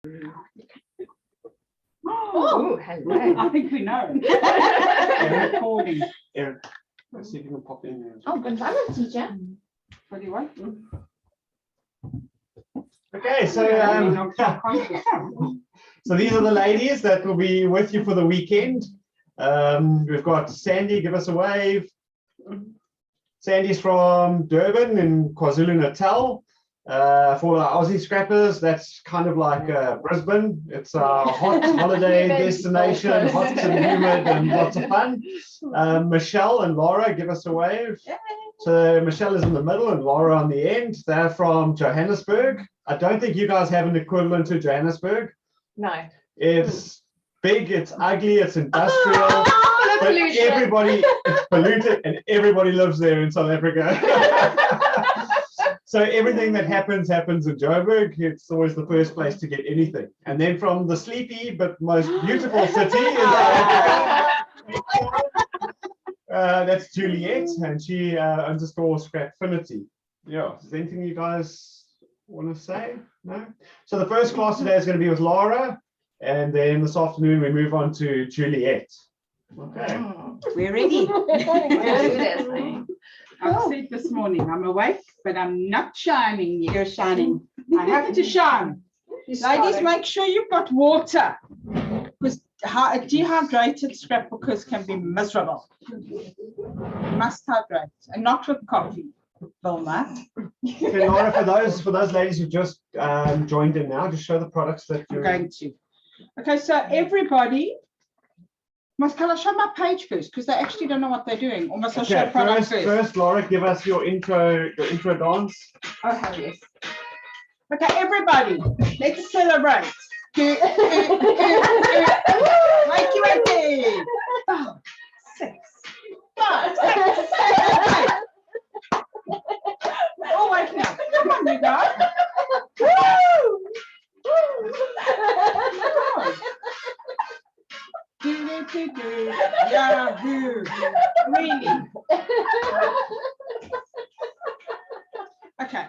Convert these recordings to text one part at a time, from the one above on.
Oh, hello. I think we know. Recording. Eric, let's see if you can pop in there. Oh, good morning, teacher. What do you want? Okay, so so these are the ladies that will be with you for the weekend. We've got Sandy, give us a wave. Sandy's from Durban in KwaZulu-Natal. For the Aussie scrappers, that's kind of like Brisbane. It's a hot holiday destination, hot and humid and lots of fun. Michelle and Laura, give us a wave. So Michelle is in the middle and Laura on the end. They're from Johannesburg. I don't think you guys have an equivalent to Johannesburg. No. It's big, it's ugly, it's industrial, but pollution. everybody, it's polluted and everybody lives there in South Africa. So everything that happens in Joburg. It's always the first place to get anything. And then from the sleepy but most beautiful city in South Africa, that's Juliet, and she underscore Scrapfinity. Yeah, is there anything you guys want to say? No? So the first class today is going to be with Lara, and then this afternoon we move on to Juliet. Okay. We're ready. I Oh. said this morning, I'm awake, but I'm not shining yet. You're shining. I have to shine. Ladies, make sure you've got water, because dehydrated scrapbookers can be miserable. You must hydrate, and not with coffee, Vilma. Okay, Laura, for those ladies who just joined in now, just show the products that I'm you're going to. Okay, so everybody, must I show my page first, because they actually don't know what they're doing, or must I show products first? First, Laura, give us your intro dance. Oh, hell yes. Okay, everybody, let's celebrate. Make you happy. 5, 6, 5, 6, 7, 8. Oh, wait now. Come on, you guys. Woo! Do. Yahoo! Really? Okay.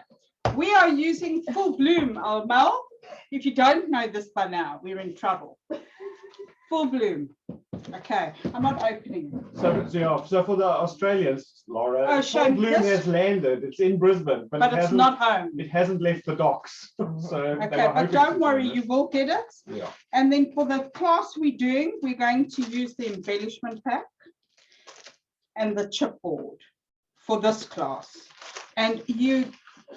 We are using Full Bloom, Mel. If you don't know this by now, we're in trouble. Full Bloom. Okay, I'm not opening it. So for the Australians, Laura, Oh, Full Bloom this? has landed. It's in Brisbane, but it It's hasn't, not home. it hasn't left the docks. So Okay, but don't worry, you will get it. Yeah. And then for the class we're doing, we're going to use the embellishment pack and the chipboard for this class. And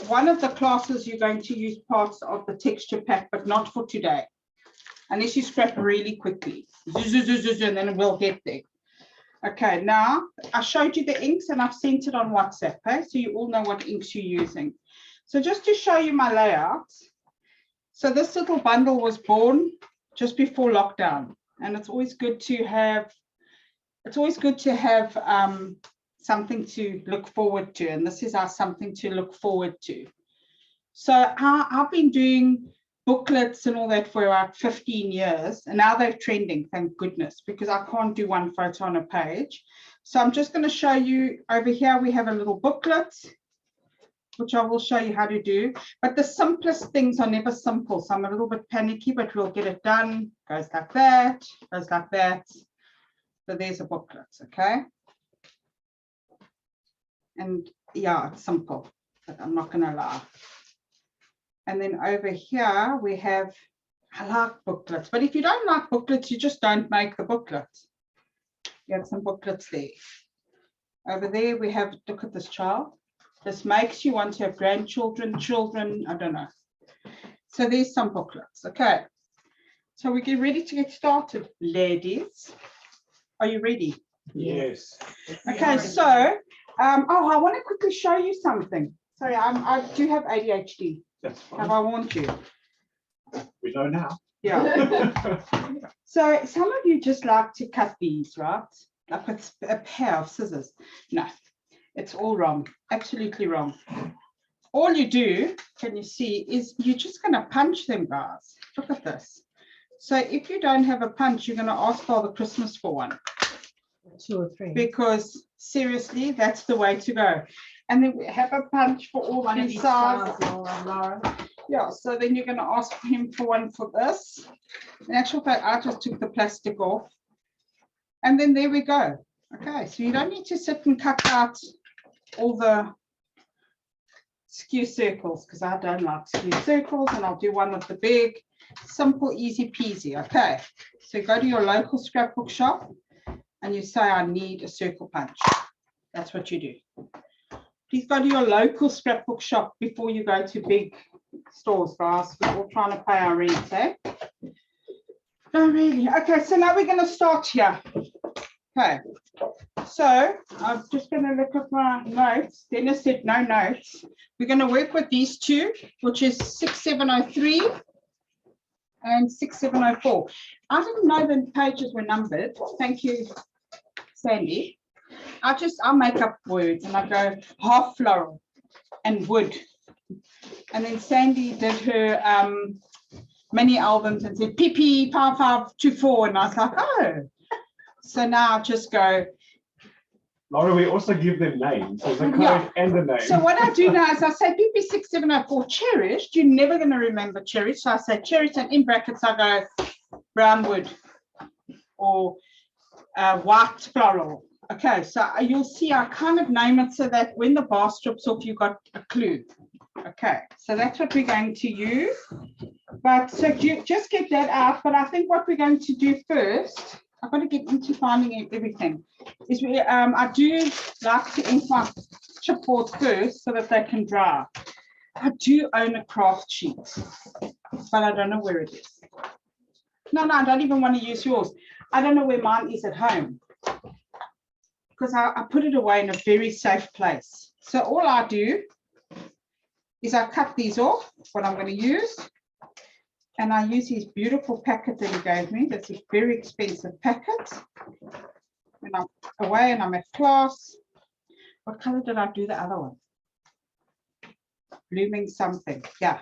one of the classes you're going to use parts of the texture pack, but not for today, unless you scrap really quickly. And then we'll get there. Okay, now I showed you the inks and I've sent it on WhatsApp, okay? So you all know what inks you're using. So just to show you my layout. So this little bundle was born just before lockdown, and it's always good to have something to look forward to, and this is our something to look forward to. So I've been doing booklets and all that for about 15 years, and now they're trending, thank goodness, because I can't do one photo on a page. So I'm just going to show you over here. We have a little booklet, which I will show you how to do, but the simplest things are never simple, so I'm a little bit panicky, but we'll get it done. Goes like that, goes like that. So there's a booklet, okay? And yeah, it's simple, but I'm not going to lie. And then over here we have, I like booklets, but if you don't like booklets, you just don't make the booklet. You have some booklets there. Over there we have, look at this child. This makes you want to have grandchildren, children, I don't know. So there's some booklets, okay. So we get ready to get started, ladies. Are you ready? Yes. Okay, so, oh, I want to quickly show you something. Sorry, I do have ADHD. That's fine. Have I warned you? We know now. Yeah. So some of you just like to cut these, right? Like with a pair of scissors. No, it's all wrong. Absolutely wrong. All you do, can you see, is you're just going to punch them, guys. Look at this. So if you don't have a punch, you're going to ask Father Christmas for one. 2 or 3. Because seriously, that's the way to go. And then we have a punch for all One of three these sides. styles, Laura. Yeah, so then you're going to ask him for one for this. In actual fact, I just took the plastic off. And then there we go. Okay, so you don't need to sit and cut out all the skew circles because I don't like skew circles, and I'll do one of the big, simple, easy peasy. Okay, so go to your local scrapbook shop and you say, I need a circle punch. That's what you do. Please go to your local scrapbook shop before you go to big stores, guys. We're all trying to pay our rent, eh? No, really. Okay, so now we're going to start here. Okay, so I'm just going to look at my notes. Dennis said no notes. We're going to work with these two, which is 6703 and 6704. I didn't know the pages were numbered. Thank you, Sandy. I make up words and I go half floral and wood. And then Sandy did her mini albums and said PP 5524, and I was like, oh. So now I just go. Laura, we also give them names. There's a code Yeah. and the name. So what I do now is I say PP 6704 cherished. You're never going to remember cherished. So I say cherished, and in brackets I go brown wood or white floral. Okay, so you'll see I kind of name it so that when the bar strips off, you got a clue. Okay, so that's what we're going to use. But so you just get that out. But I think what we're going to do first, I've got to get into finding everything, is I do like to ink my chipboards first so that they can dry. I do own a craft sheet, but I don't know where it is. No, I don't even want to use yours. I don't know where mine is at home, because I put it away in a very safe place. So all I do is I cut these off, what I'm going to use, and I use his beautiful packet that he gave me. That's a very expensive packet. When I'm away and I'm at class, what color did I do the other one? Blooming something, yeah.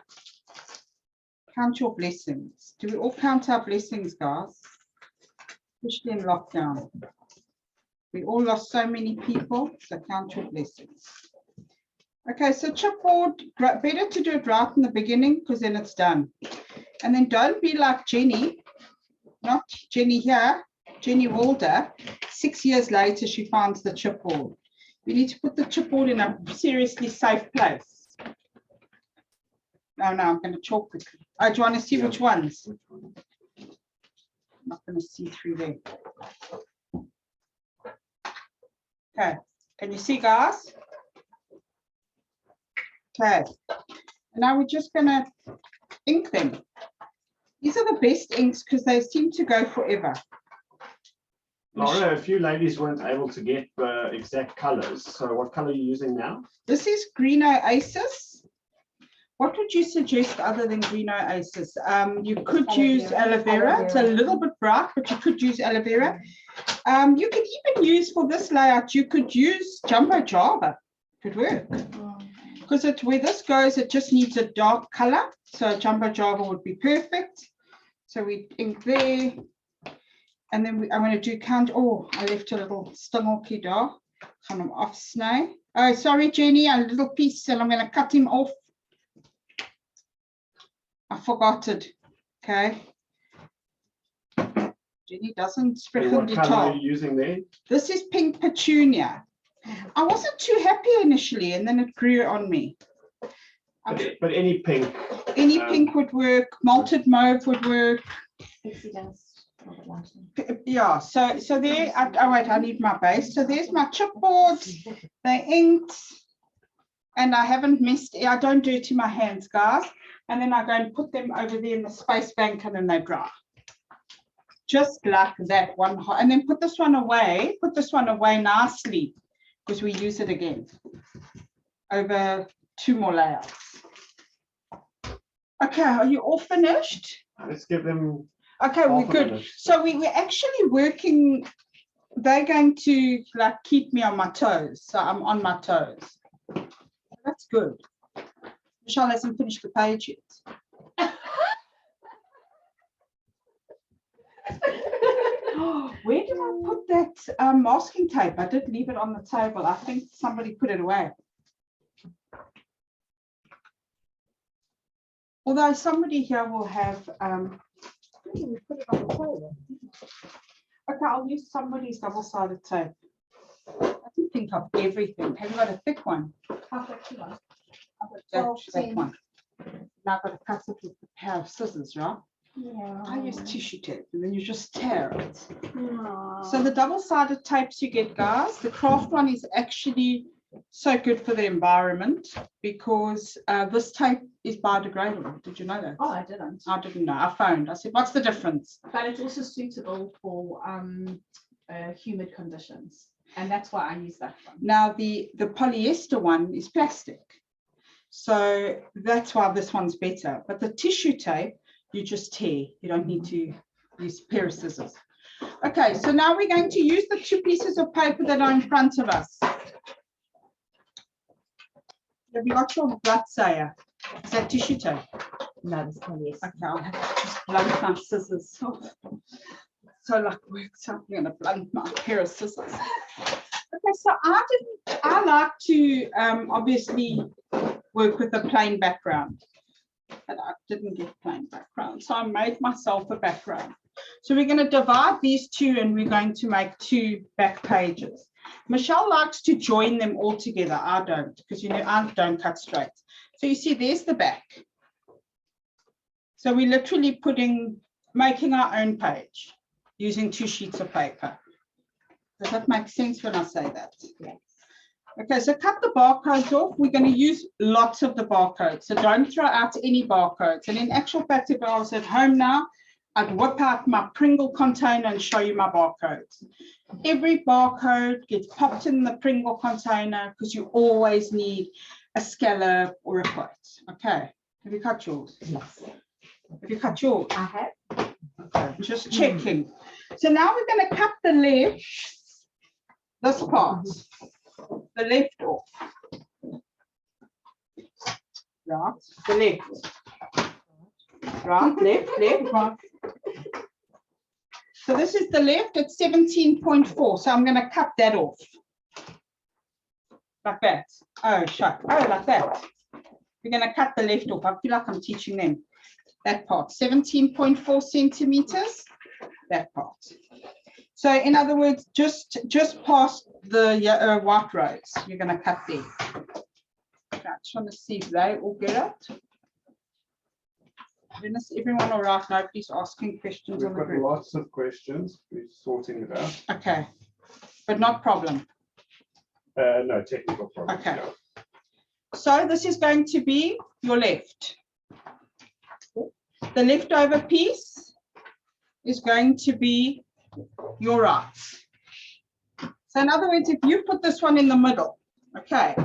Count your blessings. Do we all count our blessings, guys? Especially in lockdown. We all lost so many people, so count your blessings. Okay, so chipboard, better to do it right in the beginning because then it's done. And then don't be like Jenny, not Jenny here, Jenny Walder. 6 years later, she finds the chipboard. You need to put the chipboard in a seriously safe place. No, I'm going to chalk quickly. Oh, do you want to see which ones? I'm not going to see through there. Okay, can you see, guys? Okay, now we're just going to ink them. These are the best inks because they seem to go forever. Laura, a few ladies weren't able to get the exact colors. So what color are you using now? This is Green Oasis. What would you suggest other than Green Oasis? You could use aloe vera. It's a little bit bright, but you could use aloe vera. You could even use, for this layout, you could use Jumbo Java. Could work. Because where this goes, it just needs a dark color. So Jumbo Java would be perfect. So we ink there. And then I'm going to do count. Oh, I left a little stingeltjie daar. Gaan hom afsny. Oh, sorry, Jenny, a little piece, and I'm going to cut him off. I forgot it. Okay. Jenny doesn't sprechen What die color taal. are you using there? This is pink petunia. I wasn't too happy initially, and then it grew on me. But any pink. Any pink would work. Malted mauve would work. Yeah, so there, oh wait, I need my base. So there's my chipboards, they inked, and I haven't missed, I don't do it to my hands, guys. And then I go and put them over there in the space bank, and then they dry. Just like that one, and then put this one away nicely, because we use it again over 2 more layouts. Okay, are you all finished? Let's give them. Okay, we're good. So we're actually working, they're going to like keep me on my toes. So I'm on my toes. That's good. Michelle hasn't finished the page yet. Where did I put that masking tape? I did leave it on the table. I think somebody put it away. Although somebody here will have, we put it on the table. Okay, I'll use somebody's double-sided tape. I can think of everything. Have you got a thick one? I've got two ones. I've got that 10. one. Now I've got to cut it with a pair of scissors, right? Yeah. I use tissue tape and then you just tear it. No. So the double-sided tapes you get, guys, the craft one is actually so good for the environment because this tape is biodegradable. Did you know that? Oh, I didn't. I didn't know. I phoned. I said, what's the difference? But it's also suitable for humid conditions. And that's why I use that one. Now, the polyester one is plastic. So that's why this one's better. But the tissue tape, you just tear. You don't need to use a pair of scissors. Okay, so now we're going to use the two pieces of paper that are in front of us. Have you got your blood sayer? Is that tissue tape? No, this polyester. Okay, I'll have to just blunt my scissors. So like work, so I'm going to blunt my pair of scissors. Okay, so I like to obviously work with a plain background, but I didn't get plain background, so I made myself a background. So we're going to divide these two and we're going to make two back pages. Michelle likes to join them all together. I don't, because you know I don't cut straight. So you see there's the back. So we're literally making our own page using 2 sheets of paper. Does that make sense when I say that? Yes. Okay, so cut the barcodes off. We're going to use lots of the barcodes. So don't throw out any barcodes. And in actual fact, if I was at home now, I'd whip out my Pringle container and show you my barcodes. Every barcode gets popped in the Pringle container because you always need a scallop or a quote. Okay, have you cut yours? Yes. Have you cut yours? I have. Okay, just checking. So now we're going to cut the left, this part, the left off. Right, the left. Right, left, right. So this is the left at 17.4. So I'm going to cut that off. Like that. Oh, shut. Oh, like that. We're going to cut the left off. I feel like I'm teaching them that part. 17.4 centimeters. That part. So in other words, just past the white roads, you're going to cut there. Okay, I just want to see if they all get it. Is everyone all right? Nobody's asking questions We've on the got group. lots of questions. We're sorting it out. Okay, but not problem. No technical problem. Okay. No. So this is going to be your left. The leftover piece is going to be your right. So in other words, if you put this one in the middle, okay.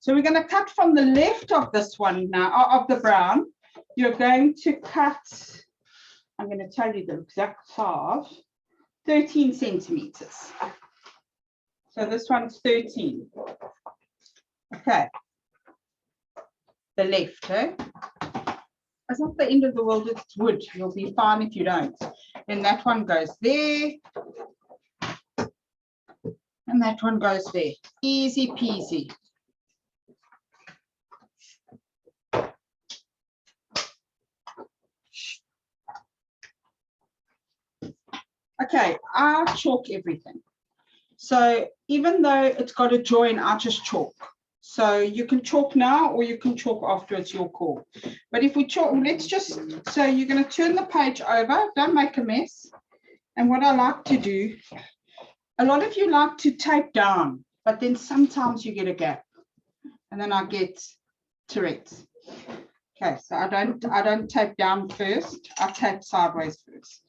So we're going to cut from the left of this one now, of the brown. You're going to cut, I'm going to tell you the exact size, 13 centimeters. So this one's 13. Okay. The left, eh? It's not the end of the world, it's wood. You'll be fine if you don't. Then that one goes there. And that one goes there. Easy peasy. Okay, I chalk everything. So even though it's got a join, I just chalk. So you can chalk now or you can chalk after, it's your call. But if we chalk, let's just, so you're going to turn the page over, don't make a mess. And what I like to do, a lot of you like to tape down, but then sometimes you get a gap. And then I get Tourette's. Okay, so I don't tape down first, I tape sideways first.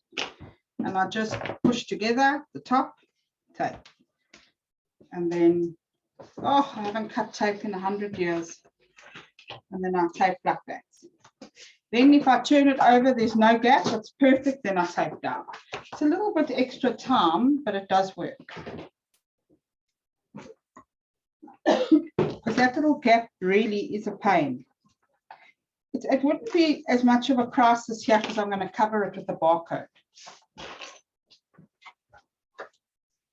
And I just push together the top, tape. And then, oh, I haven't cut tape in 100 years. And then I tape like that. Then if I turn it over, there's no gap, it's perfect, then I tape down. It's a little bit extra time, but it does work. Because that little gap really is a pain. It wouldn't be as much of a crisis here because I'm going to cover it with a barcode.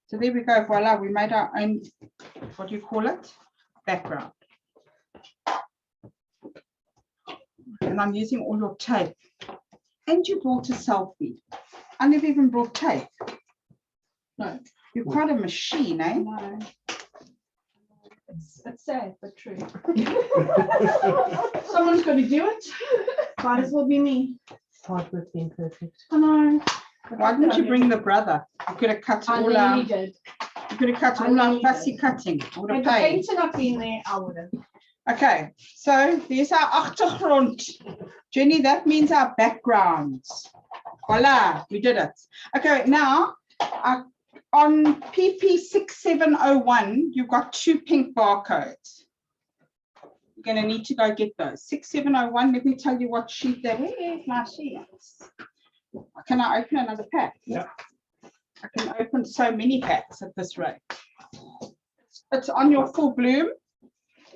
So there we go, voila, we made our own, what do you call it? Background. and I'm using all your tape. And you brought a selfie. I never even brought tape. No. You're quite a machine, eh? No. It's sad, but true. Someone's got to do it. Might as well be me. Hard work being perfect. I know. Why didn't you bring the brother? You could have cut I all our, nearly did. you could have cut I all our nearly fussy did. cutting. I would have Had the paid. painter not been there, I would have. Okay, so there's our achtergrond. Jenny, that means our backgrounds. Voila, we did it. Okay, now on PP 6701, you've got 2 pink barcodes. You're going to need to go get those. 6701, let me tell you what sheet that is. My sheets. Can I open another pack? Yeah. I can open so many packs at this rate. It's on your full bloom.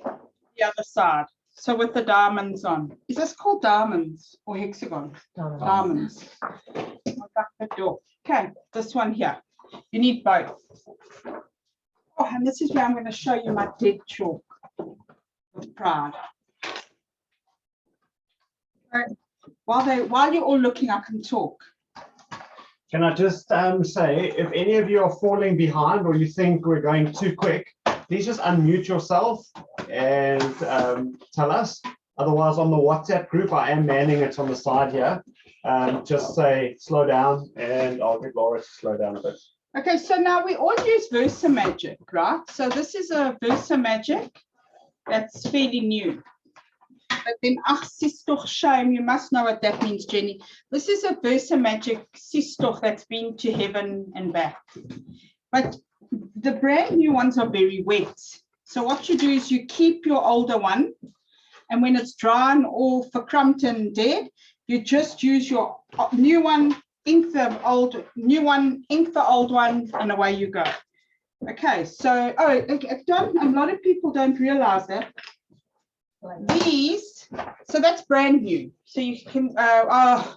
The other side. So with the diamonds on. Is this called diamonds or hexagon? Diamonds. I'll back the door. Okay, this one here. You need both. Oh, and this is where I'm going to show you my dead chalk with pride. Right. While you're all looking, I can talk. Can I just say, if any of you are falling behind or you think we're going too quick, please just unmute yourself and tell us. Otherwise, on the WhatsApp group, I am manning it on the side here. Just say slow down, and I'll get Laura to slow down a bit. Okay, so now we all use Versa Magic, right? So this is a Versa Magic that's fairly new. But then, sis toch shame, you must know what that means, Jenny. This is a Versa Magic sis toch that's been to heaven and back. But the brand new ones are very wet. So what you do is you keep your older one, and when it's dry and all verkrumped and dead, you just use your new one, ink the old new one, ink the old one, and away you go. Okay, so a lot of people don't realize that these, so that's brand new. So you can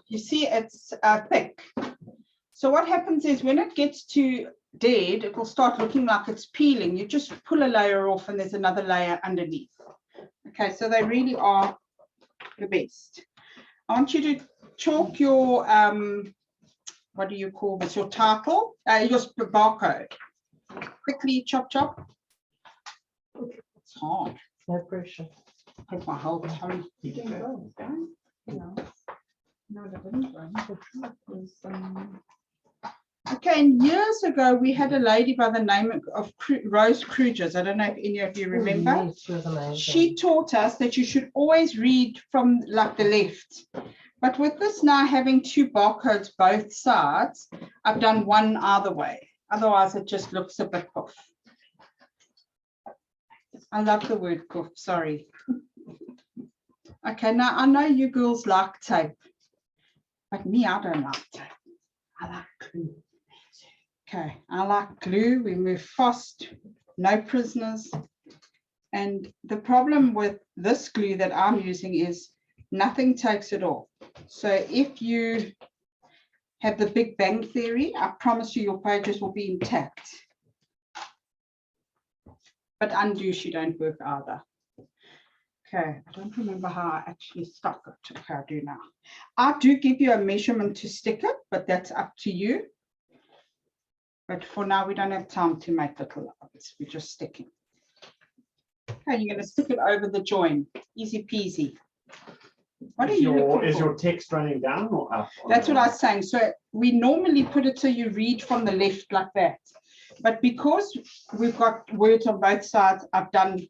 you see it's thick. So what happens is when it gets to dead, it will start looking like it's peeling. You just pull a layer off and there's another layer underneath. Okay, so they really are the best. I want you to chalk your what do you call this, your title, your barcode. Quickly, chop, chop. It's hard. No pressure. Put my whole tongue. Okay, and years ago, we had a lady by the name of Rose Krugers. I don't know if any of you remember. Oh, yes, she was amazing. She taught us that you should always read from like the left. But with this now having 2 barcodes both sides, I've done one either way. Otherwise, it just looks a bit poof. I love the word poof, sorry. Okay, now I know you girls like tape, but me, I don't like tape. I like glue. Okay, I like glue. We move fast, no prisoners. And the problem with this glue that I'm using is nothing takes it off. So if you have the Big Bang Theory, I promise you your pages will be intact. But undo, she don't work either. Okay, I don't remember how I actually stuck it. Okay, I do now. I do give you a measurement to stick it, but that's up to you. But for now, we don't have time to make little others. We're just sticking. Okay, you're going to stick it over the join. Easy peasy. What are you looking for? Is your text running down or up? That's what I was saying. So we normally put it so you read from the left like that. But because we've got words on both sides, I've done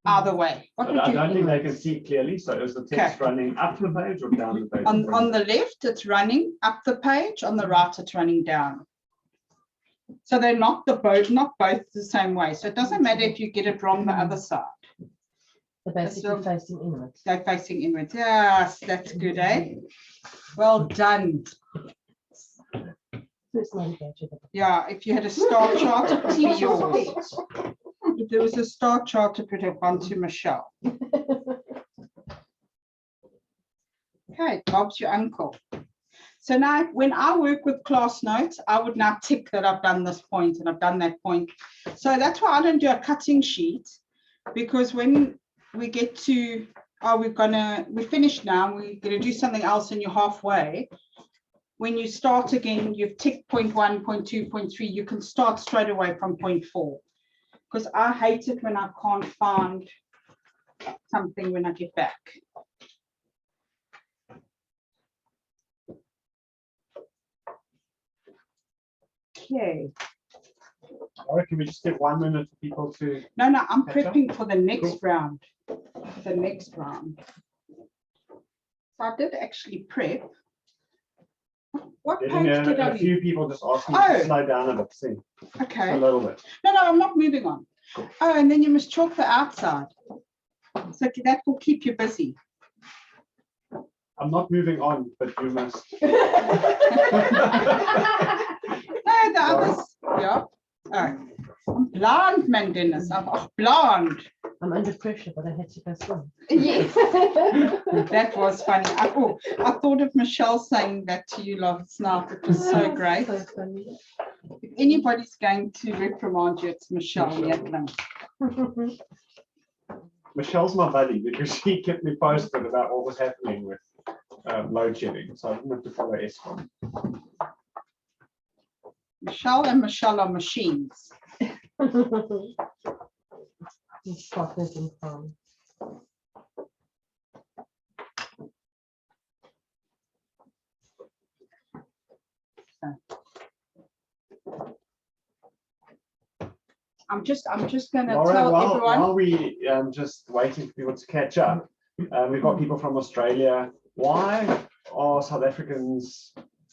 either way. What would I you don't think think? they can see clearly. So is the text running up the page or down the page? On the left, it's running up the page. On the right, it's running down. So they're not both the same way. So it doesn't matter if you get it wrong the other side. They're basically facing inwards. They're facing inwards. Yes, that's good, eh? Well done. First navigator. Yeah, if you had a star chart, it would be yours. If there was a star chart, it would have gone to Michelle. Okay, Bob's your uncle. So now when I work with class notes, I would now tick that I've done this point and I've done that point. So that's why I don't do a cutting sheet, because when we get to we're finished now. We're gonna do something else and you're halfway. When you start again, you've ticked point 1, point 2, point 3, you can start straight away from point 4. Because I hate it when I can't find something when I get back. Okay. All right, can we just give 1 minute for people to? No, I'm Catch up? prepping for the next Cool. round. The next round. So I did actually prep. What Getting page did I a leave? few people just asking Oh. to slow down a bit, see, just Okay. a little bit. No, I'm not moving on. Cool. Oh, and then you must chalk the outside. So that will keep you busy. I'm not moving on, but you must. No, the others. Yeah. Oh. I'm blind, man, Dennis. I'm blind. I'm under pressure, but I had to go swim. Yes. That was funny. I thought of Michelle saying that to you last night. It was so great. So funny. If anybody's going to reprimand you, it's Michelle Yadlin. Michelle's my buddy because she kept me posted about what was happening with load shedding, so I didn't have to follow ESCOM. Michelle and Michelle are machines. Partners in crime. I'm just gonna Laura, tell everyone. while we just waiting for people to catch up, we've got people from Australia. Why are South Africans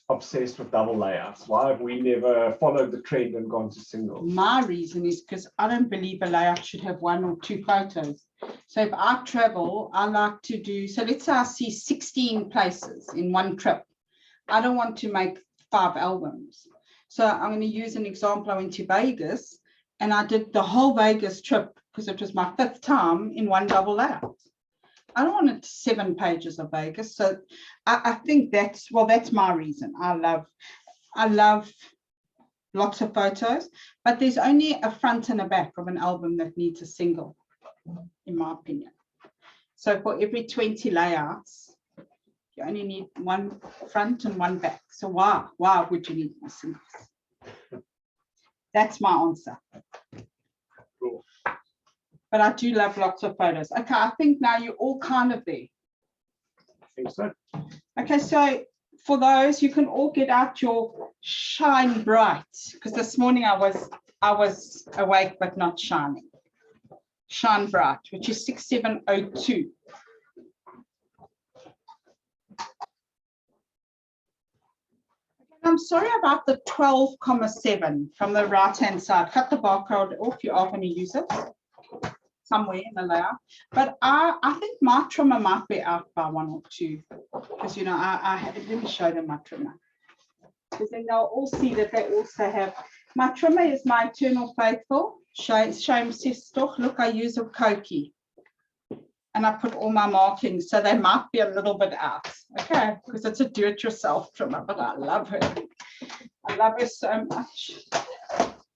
obsessed with double layouts? Why have we never followed the trend and gone to single? My reason is because I don't believe a layout should have 1 or 2 photos. So if I travel, I like to do, so let's say I see 16 places in one trip. I don't want to make 5 albums. So I'm going to use an example. I went to Vegas and I did the whole Vegas trip because it was my 5th time in one double layout. I don't want it 7 pages of Vegas. So I think that's my reason. I love lots of photos, but there's only a front and a back of an album that needs a single, in my opinion. So for every 20 layouts, you only need 1 front and 1 back. So why would you need a single? That's my answer. Cool. But I do love lots of photos. Okay, I think now you're all kind of there. I think so. Okay, so for those, you can all get out your shine bright, because this morning I was awake but not shining. Shine bright, which is 6702. I'm sorry about the 12,7 from the right hand side. Cut the barcode off. You are going to use it somewhere in the layout, but I think my trimmer might be out by 1 or 2, because I let me show them my trimmer, because then they'll all see that they also have my trimmer is my eternal faithful shame sister. Look, I use a Koki and I put all my markings, so they might be a little bit out, okay, because it's a do-it-yourself trimmer, but I love her so much.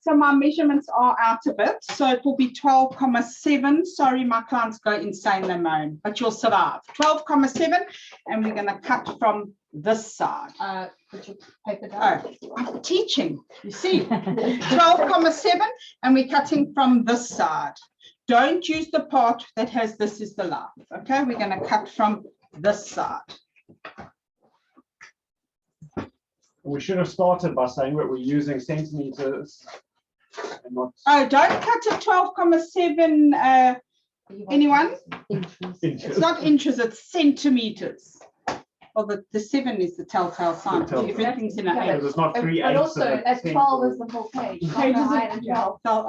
So my measurements are out a bit. So it will be 12,7. Sorry, my clients go insane, they moan, but you'll survive. 12,7, and we're going to cut from this side. Put your paper down. Oh, I'm teaching, you see. 12,7, and we're cutting from this side. Don't use the part that has this is the life. Okay, we're going to cut from this side. We should have started by saying that we're using centimeters and not Oh, don't cut to 12,7. Anyone? inches. It's not inches, it's centimeters. Well, the 7 is the telltale sign. The telltale. Everything's in a Yeah, Because it's not 3/8. But also, at 12 is the whole page. not Pages the of height of 12. They'll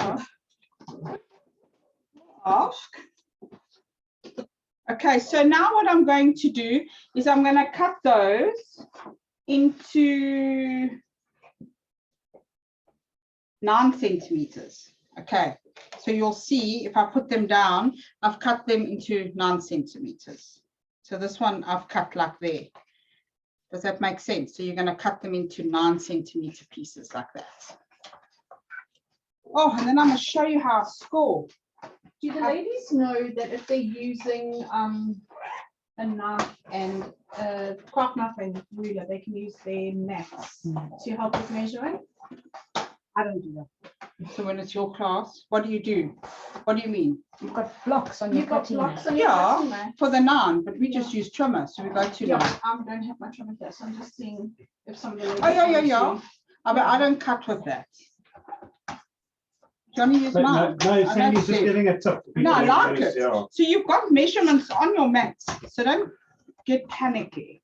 ask. Okay, so now what I'm going to do is I'm going to cut those into 9 centimeters. Okay, so you'll see if I put them down, I've cut them into 9 centimeters. So this one I've cut like there. Does that make sense? So you're going to cut them into 9 centimeter pieces like that. Oh, and then I'm going to show you how I score. Do the ladies know that if they're using a knife and a craft knife and ruler, they can use their maths to help with measuring. I don't do that. So when it's your class, what do you do? What do you mean? You've got blocks on your You've got cutting blocks mat. on your Yeah. cutting mat. For the 9, but we just use trimmer, so we go to 9. Yeah, I don't have my trimmer here, so I'm just seeing if somebody. Oh, yeah. But I don't cut with that. Johnny, use But no, mine. no, I Sandy's don't just do- giving a tip. No, I like it. Yeah. So you've got measurements on your mats, so don't get panicky.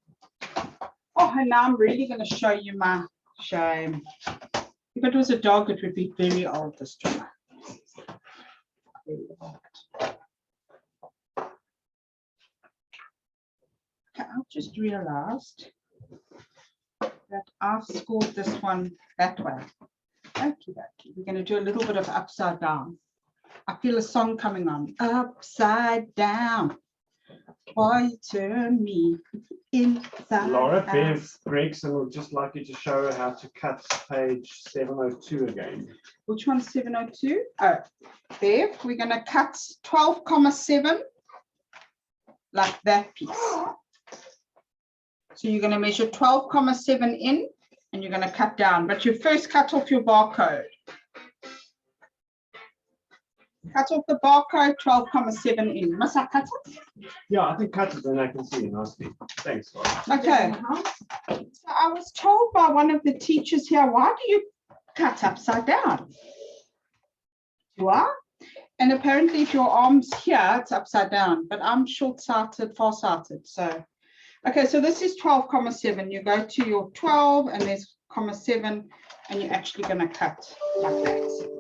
Oh, and now I'm really going to show you my shame. If it was a dog, it would be very old, this trimmer. Very old. Okay, I've just realized that I've scored this one that way. Okay, we're going to do a little bit of upside down. I feel a song coming on. Upside down. Why you turn me inside Laura, out. Bev Gregson would just like you to show her how to cut page 702 again. Which one's 702? Oh, Bev, we're going to cut 12,7 like that piece. So you're going to measure 12,7 in and you're going to cut down, but you first cut off your barcode. Cut off the barcode, 12,7 in. Must I cut it? Yeah, I think cut it and I can see it nicely. Thanks, Laura. Okay. So I was told by one of the teachers here, why do you cut upside down? Do I? And apparently if your arm's here, it's upside down, but I'm short-sighted, far-sighted. So, okay, so this is 12,7. You go to your 12 and there's 0.7 and you're actually going to cut like that.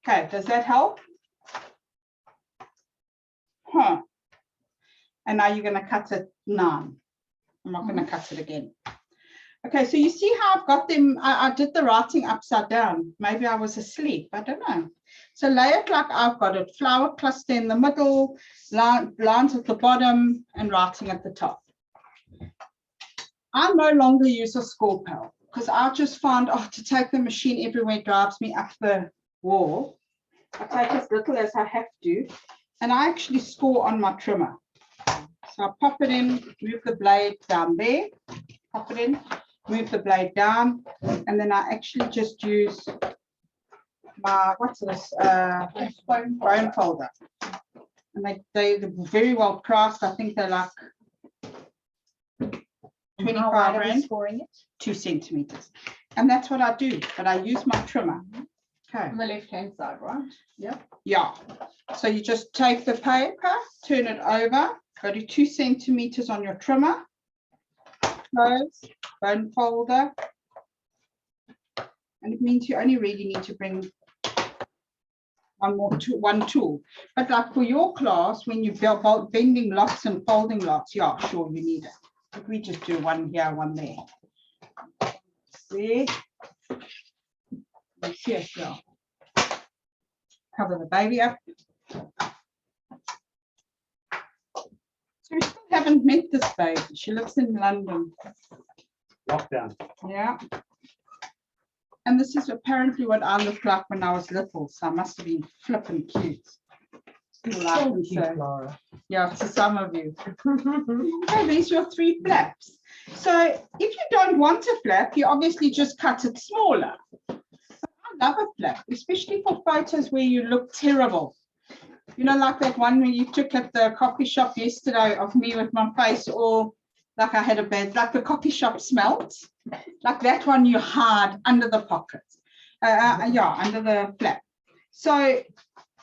Okay, does that help? Huh. And now you're going to cut it 9. I'm not going to cut it again. Okay, so you see how I've got them. I did the writing upside down. Maybe I was asleep. I don't know. So lay it like I've got it. Flower cluster in the middle, lines at the bottom, and writing at the top. I no longer use a score pal because I just find, to take the machine everywhere drives me up the wall. I take as little as I have to, and I actually score on my trimmer. So I pop it in, move the blade down there, pop it in, move the blade down, and then I actually just use my, what's this, bone folder. And they're very well priced. I think they're like 25 rand, Scoring it. 2 centimeters. And that's what I do, but I use my trimmer. Okay. On the left-hand side, right? Yeah. Yeah. So you just take the paper, turn it over, go to 2 centimeters on your trimmer, close, bone folder. And it means you only really need to bring one tool. But like for your class, when you're bending lots and folding lots, yeah, sure, you need it. But we just do one here, one there. See? Yes, yeah. Cover the baby up. So we still haven't met this baby. She lives in London. Lockdown. Yeah. And this is apparently what I looked like when I was little. So I must have been flipping cute. All I So can cute, say. Laura. Yeah, to some of you. Okay, there's your 3 flaps. So if you don't want a flap, you obviously just cut it smaller. I love a flap, especially for photos where you look terrible. You know, like that one where you took at the coffee shop yesterday of me with my face all like I had a bed, like the coffee shop smelled. Like that one you hide under the pocket. Yeah, under the flap. So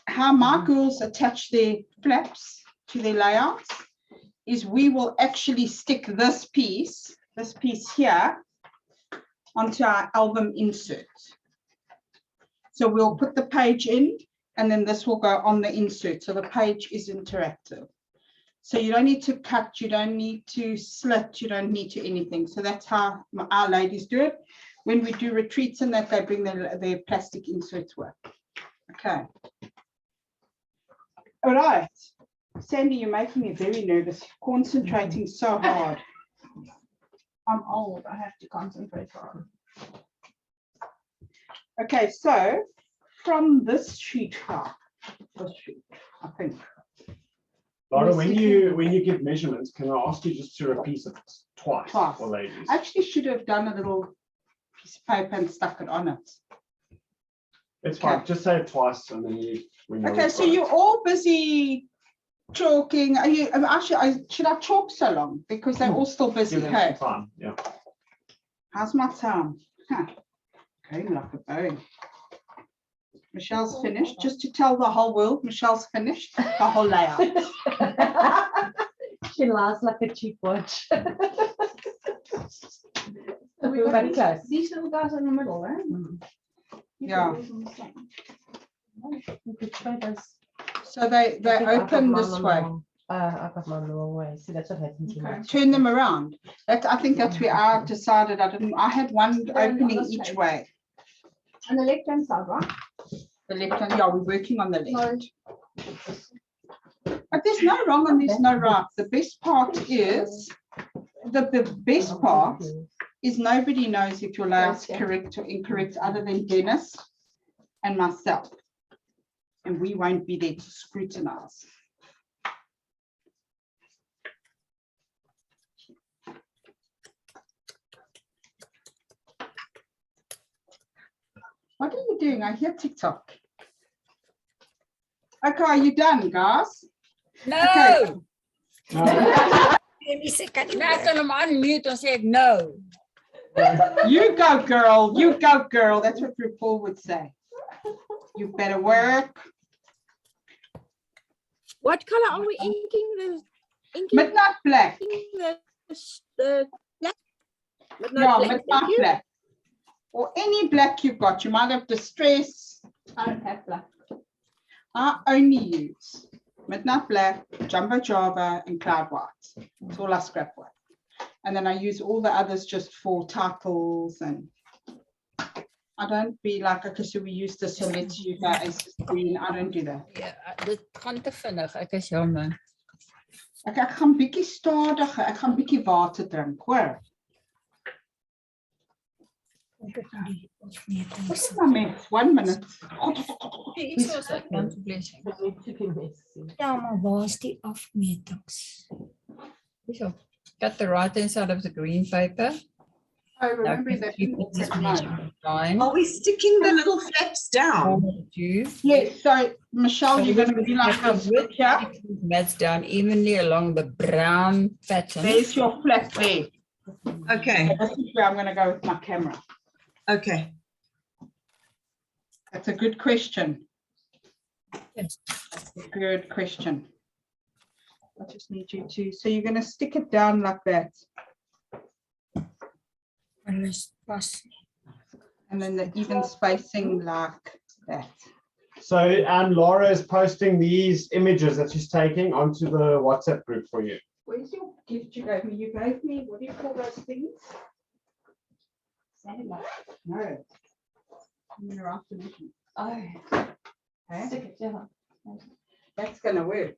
how my girls attach their flaps to their layouts is we will actually stick this piece here onto our album insert. So we'll put the page in and then this will go on the insert. So the page is interactive. So you don't need to cut, you don't need to slit, you don't need to anything. So that's how our ladies do it. When we do retreats and that, they bring their plastic inserts with. Okay. All right. Sandy, you're making me very nervous. Concentrating so hard. I'm old. I have to concentrate hard. Okay, so from this sheet here, I think. Lara, when you give measurements, can I ask you just to repeat it twice Twice. for ladies? I actually should have done a little piece of paper and stuck it on it. It's fine. Okay. Just say it twice, and then we know. Okay, we've so got you're it. all busy talking. Are you actually? Should I talk so long because they're all still busy? Give them Hey, some time. Yeah. how's my time? Huh. Going like a bone. Michelle's finished. Just to tell the whole world, Michelle's finished the whole layout. She laughs like a cheap watch. So we got Very these- close. These little guys in the middle, right? You put Yeah. these on the side. You could try this. So they I think I've got open mine this on way. the wrong- I've got mine the wrong way. See, that's what happens. when Okay. you- Turn them around. I think that's where I decided I had one Put it on opening this each side. way. On the left hand side, right? The left hand, yeah, we're working on the left. No. But there's no wrong and there's no right. The best part is, the best part is nobody knows if your layout's Okay. correct or incorrect other than Dennis and myself. And we won't be there to scrutinize. What are you doing? I hear TikTok. Okay, are you done, guys? No. No. Net kan hom unmute en sê ek no. You go, girl. You go, girl. That's what RuPaul would say. You better work. What color are we inking the Midnight black. the black? Midnight Yeah, black, midnight thank you. black. Or any black you've got. You might have distress. I don't have black. I only use midnight black, jumbo java, and cloud white. It's all I scrap with. And then I use all the others just for titles, and I don't be like, okay, so we use the Celebr8 you guys green. I don't do that. Ja, dit gaan te vinnig. Ek is jammer. Ek gaan bietjie stadiger, ek gaan bietjie water drink, hoor. What's my mess? 1 minute. Hier is ek dan blessing. It needs to be messy. Ja, maar waar is die afmetings? Hierso. Cut the right hand side of the green paper. Oh, Now remember that. keep this measurement line. Are we sticking the little flaps down? Yes, so Michelle, you're going to be like this. Yeah, Mats down evenly along the brown pattern. there's your flat there. Okay, This is where I'm going to go with my camera. okay. That's a good question. Yes. That's a good question. I just need you to, so you're going to stick it down like that. And then the even spacing like that. So Laura is posting these images that she's taking onto the WhatsApp group for you. Where's your gift you gave me? You gave me, what do you call those things? Satellite. No. In your afternoon. Oh, Okay, stick it down. that's going to work.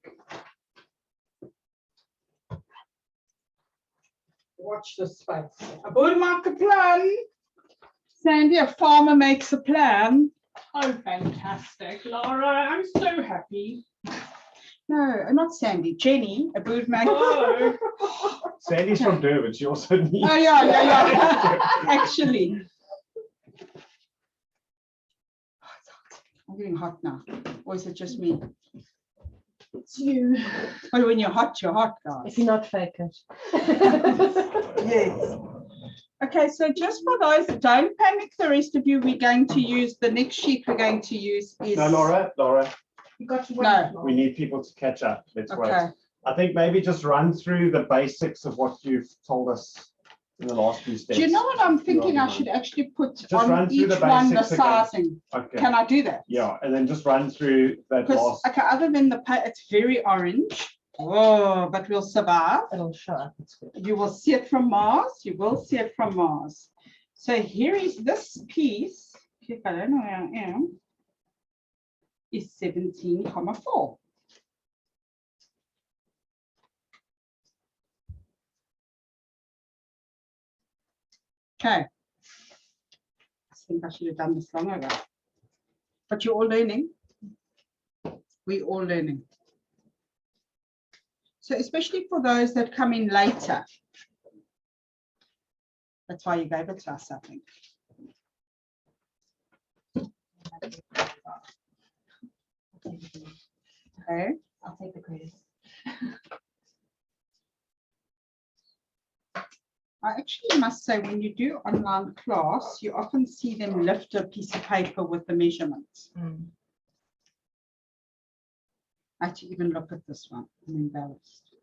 Watch the space. A boer maak 'n plan. Sandy, a farmer makes a plan. Oh, fantastic, Lara. I'm so happy. No, not Sandy. Jenny, a boer maak. Oh, Sandy's from Durban. She also needs. yeah. Actually. I'm getting hot now. Or is it just me? It's you. But when you're hot, guys. If you're not fake it. Yes. Okay, so just for those, don't panic, the rest of you, we're going to use, the next sheet we're going to use is. No, Laura, You got to No. wait. we need people to catch up. Let's Okay, wait. I think maybe just run through the basics of what you've told us in the last few steps. do you know what I'm thinking? I Yeah. should actually put Just run on through each the one the basics again. sizing. Okay. Can I do that? Yeah, and then just run through that Because, last. okay, other than the, it's very orange. Oh, but we'll survive. It'll show up. It's good. You will see it from Mars. You will see it from Mars. So here is this piece. If I don't know where I am, is 17,4. Okay. I think I should have done this long ago. But you're all learning. We're all learning. So especially for those that come in later. That's why you gave it to us, I think. Okay. I'll take the credit. I actually must say, when you do online class, you often see them lift a piece of paper with the measurements. I had to even look at this one. I'm embarrassed.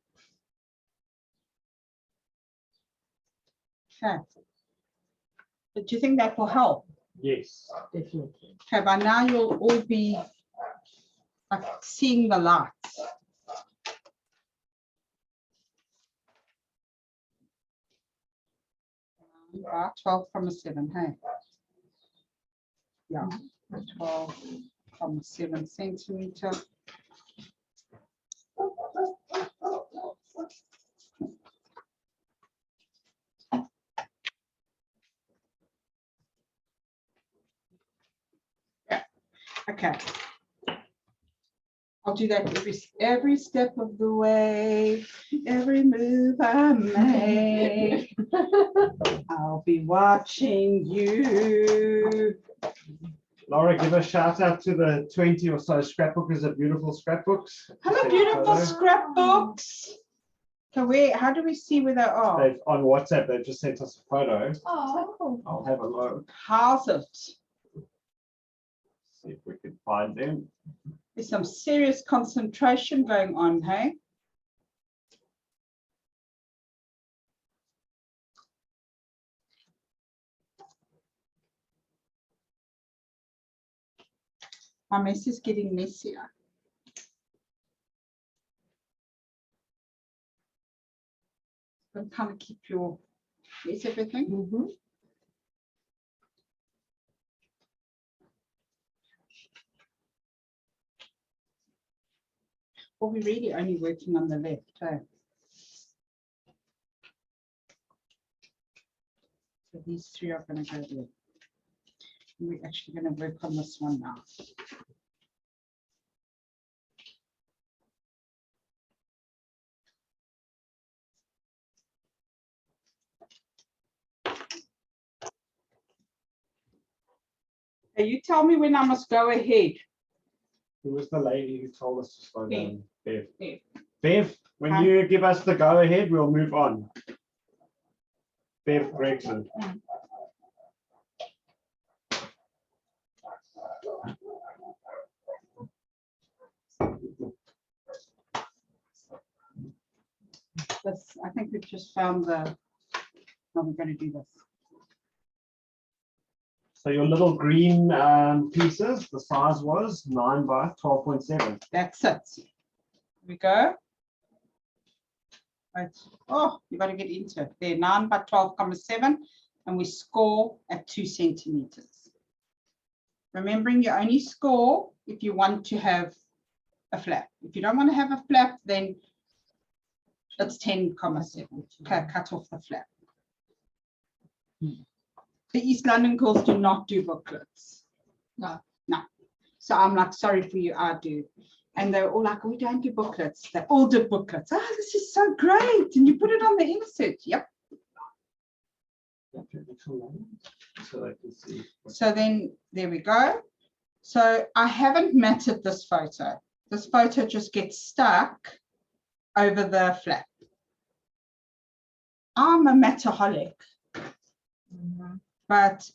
Okay. But do you think that will help? Yes. Definitely. Okay, by now you'll all be like seeing the lights. About 12,7, hey? Yeah, 12,7 centimeter. Yeah, okay. I'll do that every step of the way, every move I make. I'll be watching you. Laura, give a shout out to the 20 or so scrapbookers of beautiful scrapbooks. Hello, beautiful scrapbooks. So how do we see where they are? They've on WhatsApp, they've just sent us a photo. Oh, I'll have a look, How's it? see if we can find them. There's some serious concentration going on, hey? My mess is getting messier. But kind of keep your, is everything? Mm-hmm. Well, we're really only working on the left, hey? So these three are going to go there. We're actually going to work on this one now. Hey, you tell me when I must go ahead. Who was the lady who told us to slow down? Bev. Bev. Bev, when Huh? you give us the go ahead, we'll move on. Bev Gregson. This, I think we've just found the, no, we're going to do this. So your little green pieces, the size was 9 by 12.7. That's it. Here we go. Right. Oh, you got to get into it. There, 9 by 12,7, and we score at 2 centimeters. Remembering you only score if you want to have a flap. If you don't want to have a flap, then it's 10,7. Okay, cut off the flap. The East London girls do not do booklets. No. So I'm like, sorry for you, I do. And they're all like, we don't do booklets. They all did booklets. Oh, this is so great. And you put it on the insert. Yep. So they can see. So then there we go. So I haven't matted this photo. This photo just gets stuck over the flap. I'm a mattaholic. But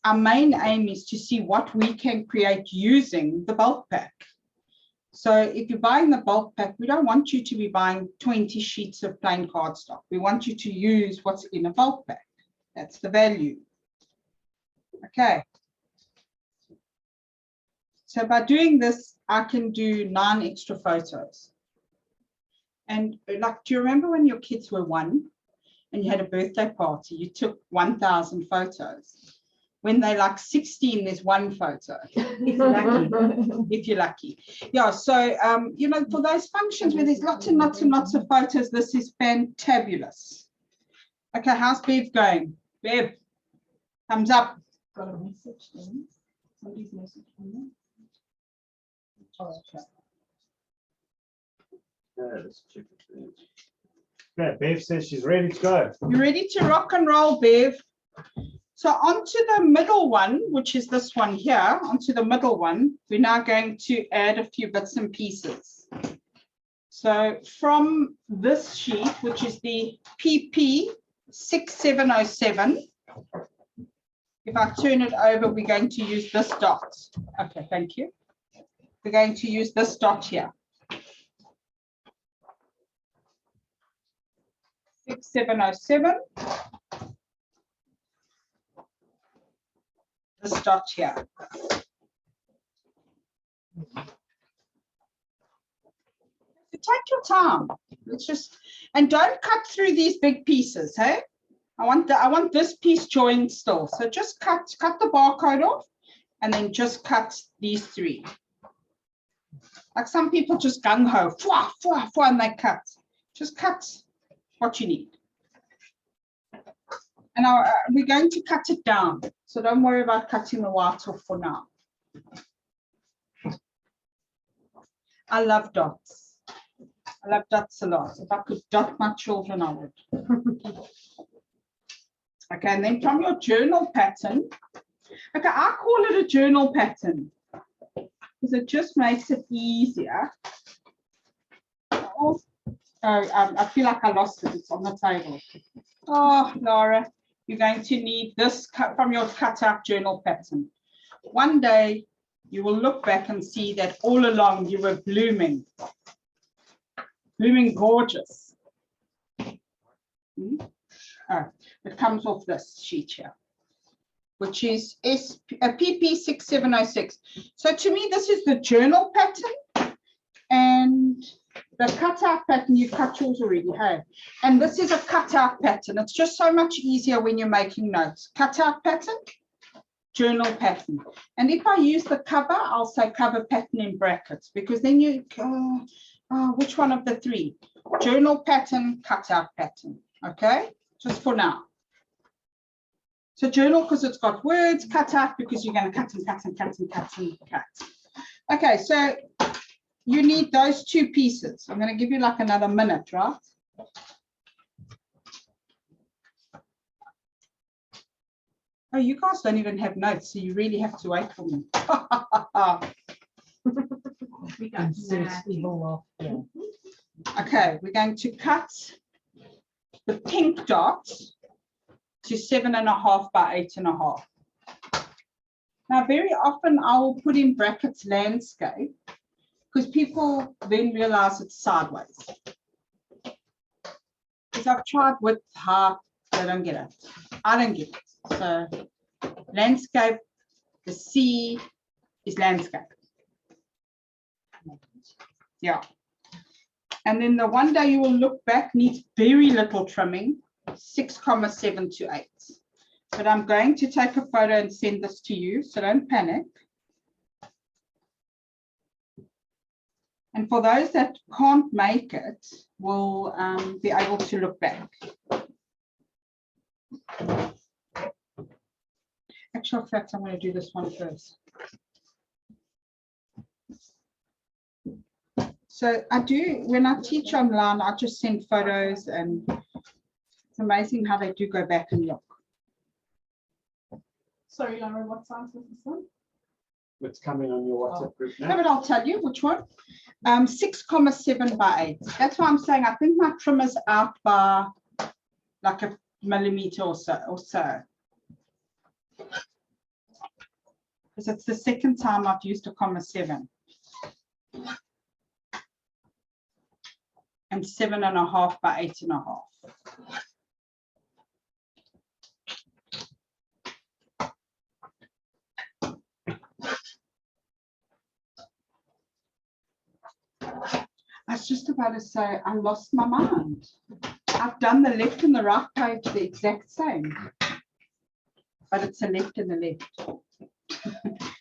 our main aim is to see what we can create using the bulk pack. So if you're buying the bulk pack, we don't want you to be buying 20 sheets of plain cardstock. We want you to use what's in a bulk pack. That's the value. Okay. So by doing this, I can do 9 extra photos. And like, do you remember when your kids were 1? And you had a birthday party, you took 1,000 photos. When they're like 16, there's 1 photo. If you're lucky. If you're lucky. Yeah, so, you know, for those functions where there's lots and lots and lots of photos, this is fantabulous. Okay, how's Bev going? Bev, thumbs up. got a message then. Somebody's message from me. Oh, okay. let's check it. Okay, Bev says she's ready to go. You ready to rock and roll, Bev? So onto the middle one, which is this one here, onto the middle one, we're now going to add a few bits and pieces. So from this sheet, which is the PP 6707, if I turn it over, we're going to use this dot. Okay, thank you. We're going to use this dot here. 6707. This dot here. Take your time. Let's just, and don't cut through these big pieces, hey? I want this piece joined still. So just cut the barcode off and then just cut these three. Like some people just gung-ho, fwa, fwa, fwa, and they cut. Just cut what you need. And now we're going to cut it down. So don't worry about cutting the white off for now. I love dots. I love dots a lot. If I could dot my children, I would. Okay, and then from your journal pattern, okay, I call it a journal pattern because it just makes it easier. Oh, I feel like I lost it. It's on the table. Oh, Lara, you're going to need this from your cutout journal pattern. One day, you will look back and see that all along you were blooming gorgeous. Oh, it comes off this sheet here, which is PP 6706. So to me, this is the journal pattern, and the cutout pattern, you cut yours already, hey? And this is a cutout pattern. It's just so much easier when you're making notes. Cutout pattern, journal pattern. And if I use the cover, I'll say cover pattern in brackets, because then you go, which one of the three? Journal pattern, cutout pattern, okay? Just for now. So journal because it's got words, cutout because you're going to cut and cut and cut and cut and cut. Okay, so you need those two pieces. I'm going to give you like another minute, right? Oh, you guys don't even have notes, so you really have to wait for me. We got Yeah. Okay, we're going to cut the pink dot to 7.5 by 8.5. Now, very often I will put in brackets landscape because people then realize it's sideways. Because I've tried with height, they don't get it. I don't get it. So landscape, the C is landscape. Yeah. And then the one day you will look back needs very little trimming, 6,7 to 8. But I'm going to take a photo and send this to you, so don't panic. And for those that can't make it, will be able to look back. Actual fact, I'm going to do this one first. So I do, when I teach online, I just send photos, and it's amazing how they do go back and look. Sorry, Lara, what size was this one? It's coming on your WhatsApp group No, now. but I'll tell you which one. 6,7 by 8. That's why I'm saying I think my trim is out by like a millimeter or so. Because it's the second time I've used a 0.7. And 7.5 by 8.5. I was just about to say, I lost my mind. I've done the left and the right page the exact same, but it's a left and the left.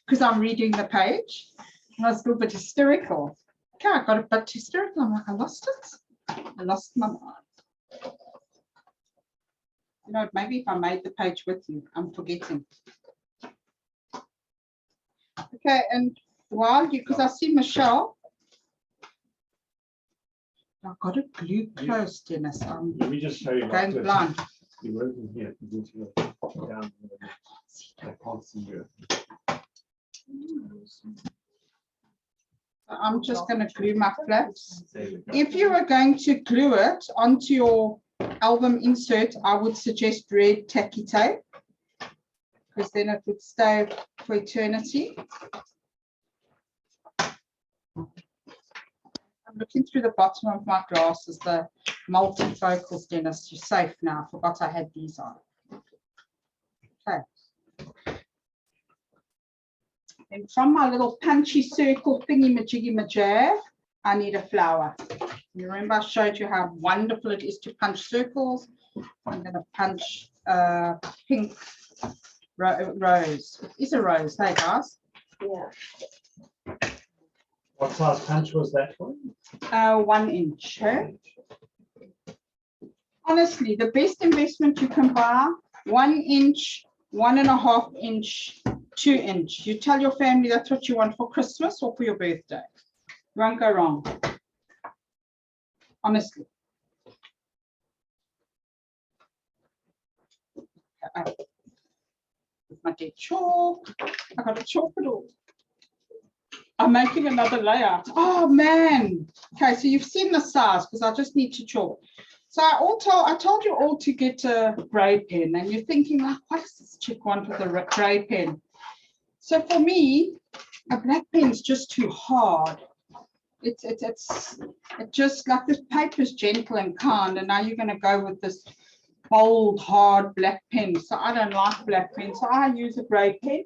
Because I'm reading the page, and I was a little bit hysterical. Okay, I got a bit hysterical. I'm like, I lost it. I lost my mind. You know, maybe if I made the page with you, I'm forgetting. Okay, and while you, because I see Michelle, I've got it glued close, Dennis. I'm Let me just show you. going blind. You're working here. You need to go down. I can't see you. I'm just going to glue my flaps. If you are going to glue it onto your album insert, I would suggest red tacky tape, because then it would stay for eternity. I'm looking through the bottom of my glasses, the multifocals, Dennis. You're safe now. I forgot I had these on. Okay. And from my little punchy circle thingy majiggy majab, I need a flower. You remember I showed you how wonderful it is to punch circles. I'm going to punch pink rose. It's a rose, hey guys? Yeah. What size punch was that one? 1 inch. Hey? Honestly, the best investment you can buy, 1 inch, 1.5 inch, 2 inch. You tell your family that's what you want for Christmas or for your birthday. You won't go wrong. Honestly. With my dead chalk. I got to chalk it all. I'm making another layout. Oh man. Okay, so you've seen the size because I just need to chalk. So I told you all to get a grey pen, and you're thinking, like, what does this chick want with a grey pen? So for me, a black pen is just too hard. It's just like this paper is gentle and kind, and now you're going to go with this bold, hard black pen. So I don't like black pens, so I use a grey pen.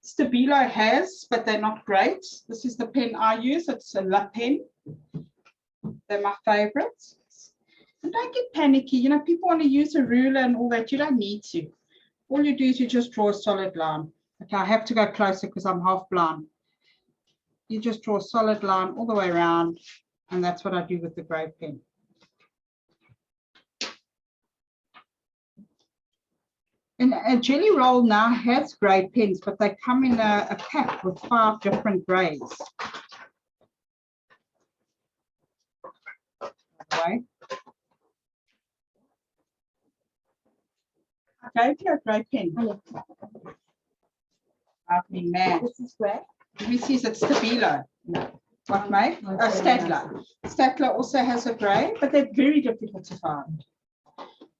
Stabilo has, but they're not great. This is the pen I use. It's a La Pen. They're my favorites. And don't get panicky. You know, people want to use a ruler and all that. You don't need to. All you do is you just draw a solid line. Okay, I have to go closer because I'm half blind. You just draw a solid line all the way around, and that's what I do with the grey pen. And a jelly roll now has grey pens, but they come in a pack with 5 different greys. I gave you a grey pen. I've been mad. This is where? Let me see, is it Stabilo? No. What, mate? Oh, Stadler. Stadler also has a grey, but they're very difficult to find.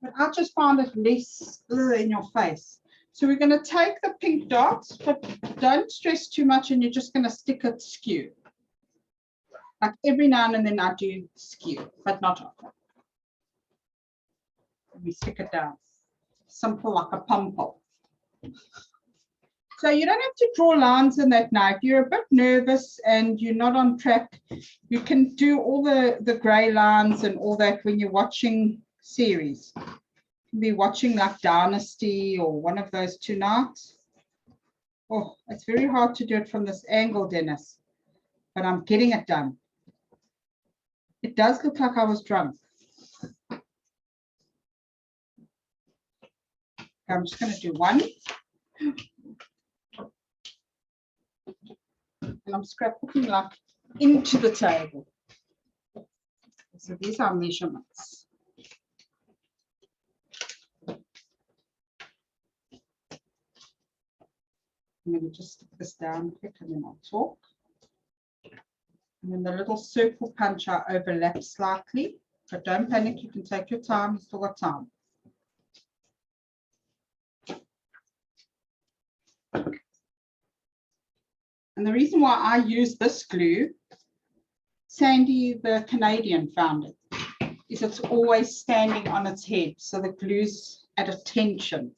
But I just found it less in your face. So we're going to take the pink dots, but don't stress too much, and you're just going to stick it skew. Like every now and then I do skew, but not often. We stick it down. Simple like a pom-pom. So you don't have to draw lines in that now. If you're a bit nervous and you're not on track, you can do all the grey lines and all that when you're watching series. You can be watching like Dynasty or one of those tonight. Oh, it's very hard to do it from this angle, Dennis, but I'm getting it done. It does look like I was drunk. I'm just going to do one. And I'm scrapbooking like into the table. So these are measurements. I'm going to just stick this down quick and then I'll talk. And then the little circle punch I overlap slightly, but don't panic, you can take your time, you still got time. And the reason why I use this glue, Sandy, the Canadian, found it, is it's always standing on its head. So the glue's at attention.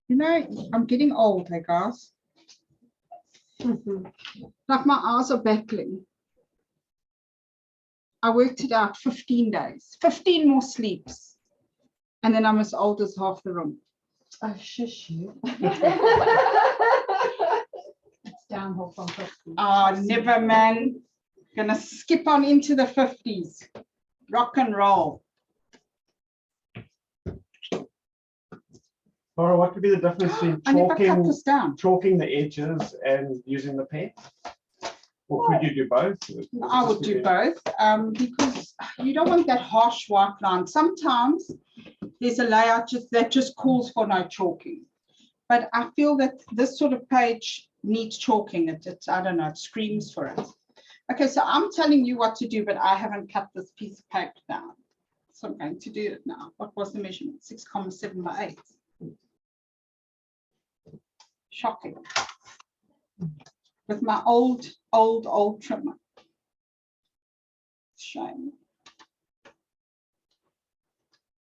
You know, I'm getting old, hey guys. Like my eyes are battling. I worked it out 15 days, 15 more sleeps. And then I'm as old as half the room. Oh, shush you. It's downhill from 50. Oh, never, man. Gonna skip on into the 50s. Rock and roll. Laura, what could be the difference between I never cut this down. chalking the edges and using the pen? Or could you do both? I would do both because you don't want that harsh white line. Sometimes there's a layout that just calls for no chalking. But I feel that this sort of page needs chalking. I don't know, it screams for it. Okay, so I'm telling you what to do, but I haven't cut this piece of paper down. So I'm going to do it now. What was the measurement? 6,7 by 8. Shocking. With my old trimmer. Shame.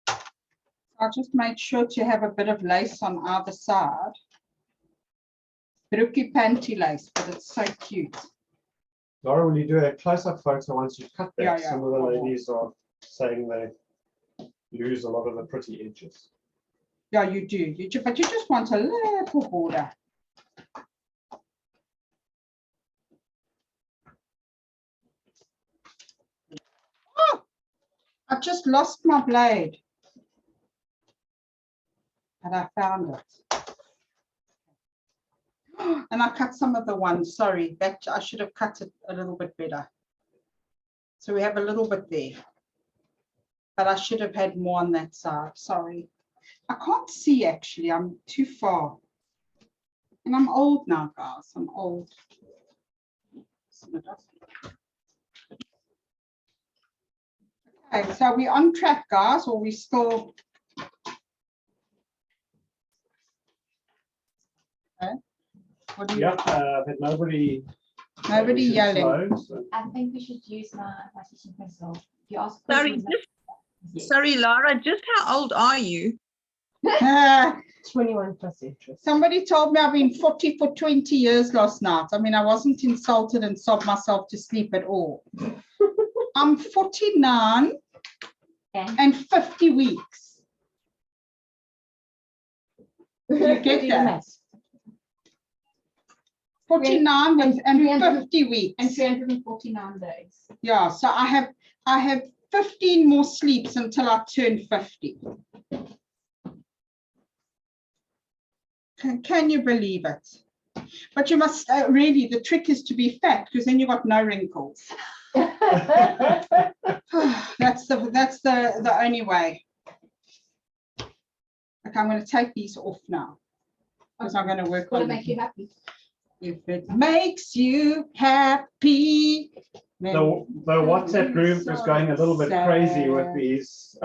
I just made sure to have a bit of lace on either side. Brookie panty lace, but it's so cute. Laura, will you do a close-up photo once you've cut that? Yeah, yeah. Some of the ladies are saying they lose a lot of the pretty edges. Yeah, you do. But you just want a little border. Oh, I've just lost my blade. And I found it. And I cut some of the ones. Sorry, that I should have cut it a little bit better. So we have a little bit there. But I should have had more on that side. Sorry. I can't see actually. I'm too far. And I'm old now, guys. I'm old. Okay, so are we on track, guys, or we still? Okay. What do you? Yep, but nobody Nobody yelling. slow, so- I think we should use my teaching pencil. You ask Sorry, questions, just, sorry, Lara, just how old are you? 21 plus interest. Somebody told me I've been 40 for 20 years last night. I mean, I wasn't insulted and sobbed myself to sleep at all. I'm 49 and 50 weeks. You get that? 49 and 50 weeks. And 349 days. Yeah, so I have 15 more sleeps until I turn 50. Can you believe it? But you must really, the trick is to be fat because then you got no wrinkles. That's the only way. Okay, I'm going to take these off now because I'm going to work Will on it make you happy? If it makes you happy. then The WhatsApp group is going a little bit crazy with sad. these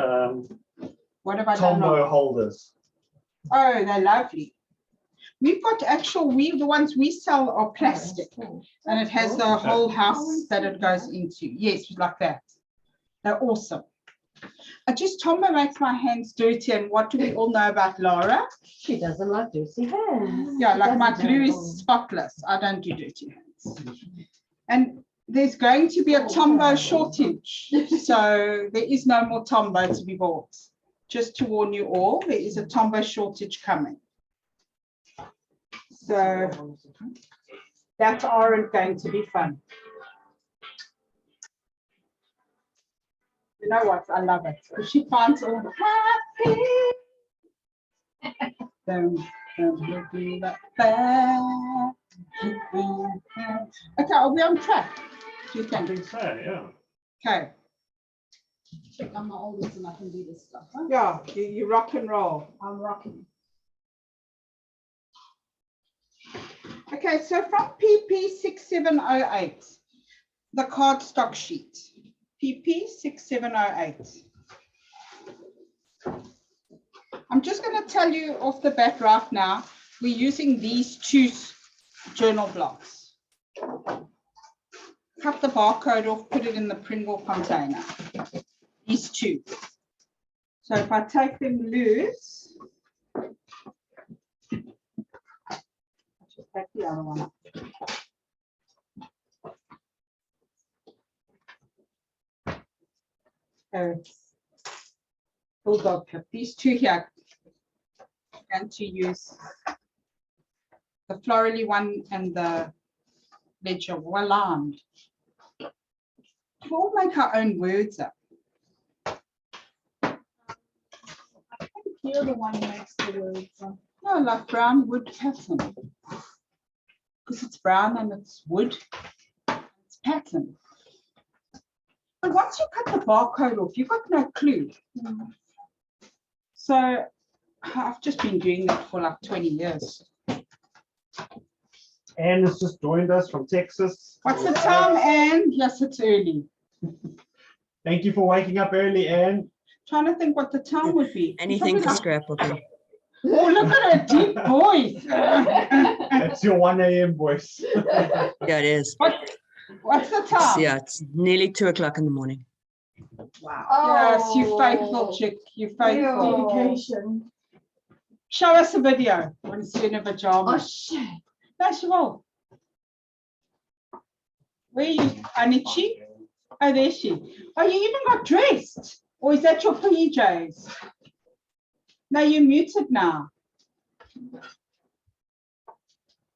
What have I done wrong? Tombow holders. Oh, they're lovely. We've got actual, the ones we sell are plastic and it has the whole house that it goes into. Yes, like that. They're awesome. Tombow makes my hands dirty, and what do we all know about Lara? She doesn't like dirty hands. Yeah, She like my doesn't glue at is all. spotless. I don't do dirty hands. And there's going to be a Tombow shortage. So there is no more Tombow to be bought. Just to warn you all, there is a Tombow shortage coming. So that aren't going to be fun. You know what? I love it. Because she finds all happy. Don't be that bad. Okay, are we on track? Do you I think? think so, yeah. Okay. Check, I'm the oldest and I can do this stuff. Huh? Yeah, you rock and roll. I'm rocking. Okay, so from PP 6708, the cardstock sheet. PP 6708. I'm just going to tell you off the bat right now, we're using these two journal blocks. Cut the barcode off, put it in the Pringle container. These two. So if I take them loose, I'll just take the other one. Bulldog clip. These two here, I'm going to use the florally one and the ledger well armed. We'll make our own words up. I think You're the one who makes the words. No, like brown wood pattern. Because it's brown and it's wood, it's pattern. But once you cut the barcode off, you've got no clue. So I've just been doing that for like 20 years. Anne has just joined us from Texas. What's the time, Anne? Yes, it's early. Thank you for waking up early, Anne. Trying to think what the time would be. Anything for Probably scrapbooking. Oh, look at her deep voice. That's your 1 a.m. voice. Yeah, it is. What's the time? Yeah, it's nearly 2 o'clock in the morning. Yes, you faithful chick. You faithful. Dedication. Show us a video. I want to see you in a pajama. Oh, shit. No, she won't. Where are you, Anichi? Oh, there she. Oh, you even got dressed. Or is that your PJs? No, you're muted now.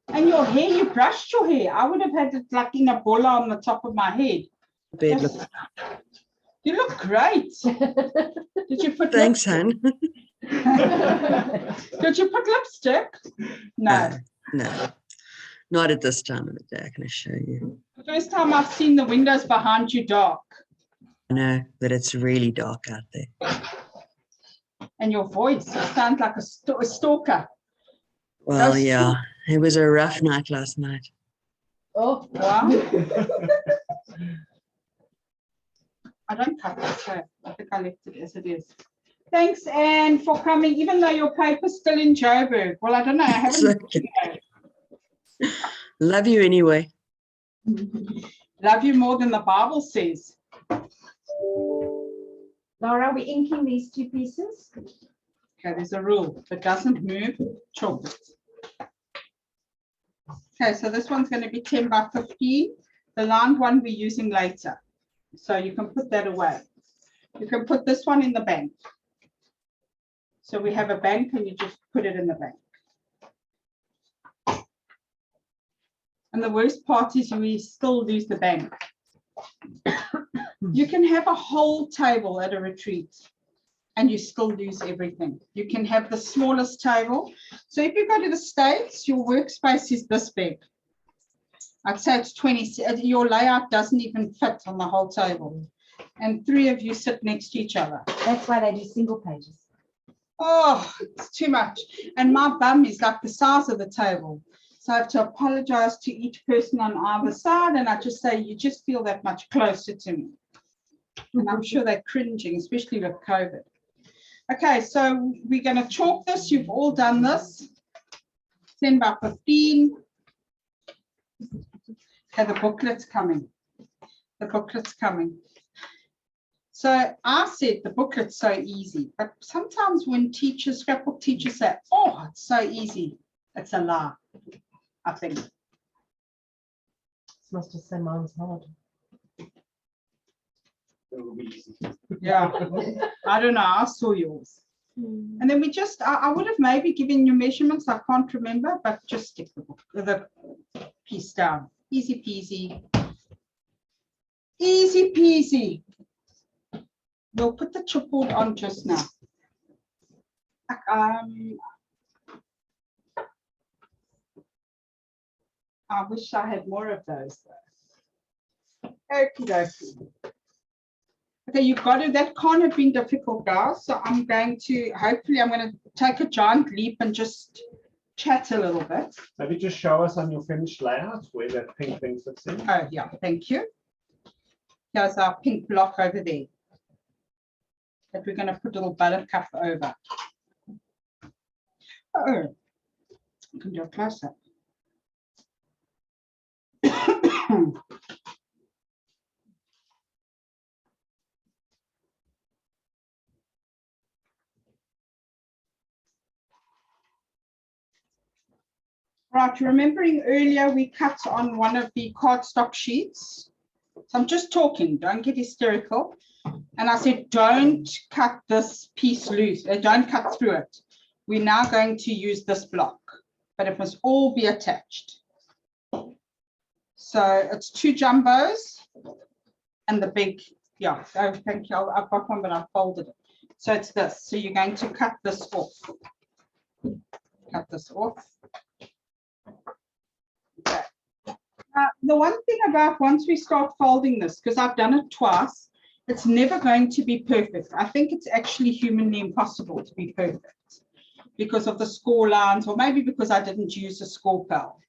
And your hair, you brushed your hair. I would have had it like in a bola on the top of my head. Bed Yes. look. You look great. Did you put Thanks, Han. Did you put lipstick? No. No, not at this time of the day. I can assure you. The first time I've seen the windows behind you dark. I know that it's really dark out there. And your voice, you sound like a stalker. Well, That's yeah, it was a rough night last night. Oh, Wow. I don't cut that, so I think I left it as it is. Thanks, Anne, for coming, even though your paper's still in Joburg. Well, I don't know. I It's haven't. okay. Love you anyway. Love you more than the Bible says. Laura, are we inking these two pieces? Okay, there's a rule. If it doesn't move, chalk it. Okay, so this one's going to be 10 by 15. The lined one we're using later. So you can put that away. You can put this one in the bank. So we have a bank and you just put it in the bank. And the worst part is we still lose the bank. You can have a whole table at a retreat and you still lose everything. You can have the smallest table. So if you go to the States, your workspace is this big. I'd say it's 20, your layout doesn't even fit on the whole table. And 3 of you sit next to each other. That's why they do single pages. Oh, it's too much. And my bum is like the size of the table. So I have to apologize to each person on either side. And I just say, you just feel that much closer to me. And I'm sure they're cringing, especially with COVID. Okay, so we're going to chalk this. You've all done this. 10 by 15. Okay, the booklet's coming. The booklet's coming. So I said the booklet's so easy, but sometimes when teachers, scrapbook teachers say, oh, it's so easy, it's a lie, I think. Must have said mine's hard. It'll be easy. Yeah, I don't know, I saw yours. And then we just, I would have maybe given you measurements, I can't remember, but just stick the book, the piece down. Easy peasy. Easy peasy. We'll put the chipboard on just now. I wish I had more of those though. Okie dokie. Okay, you've got to, that can't have been difficult, guys. So I'm going to, hopefully I'm going to take a giant leap and just chat a little bit. Maybe just show us on your finished layout where that pink thing fits in. Oh, yeah, thank you. Here's our pink block over there that we're going to put a little buttercup over. Oh, I can do a close-up. Right, remembering earlier we cut on one of the cardstock sheets. So I'm just talking, don't get hysterical. And I said, don't cut this piece loose, don't cut through it. We're now going to use this block, but it must all be attached. So it's 2 jumbos and the big, yeah, oh, thank you. I've got one, but I folded it. So it's this. So you're going to cut this off. Cut this off. Okay. The one thing about once we start folding this, because I've done it twice, it's never going to be perfect. I think it's actually humanly impossible to be perfect because of the score lines, or maybe because I didn't use a score pal.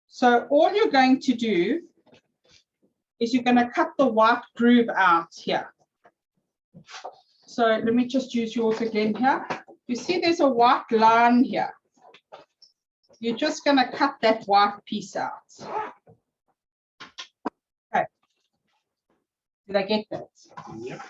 So all you're going to do is you're going to cut the white groove out here. So let me just use yours again here. You see there's a white line here. You're just going to cut that white piece out. Okay. Did I get that? Yep.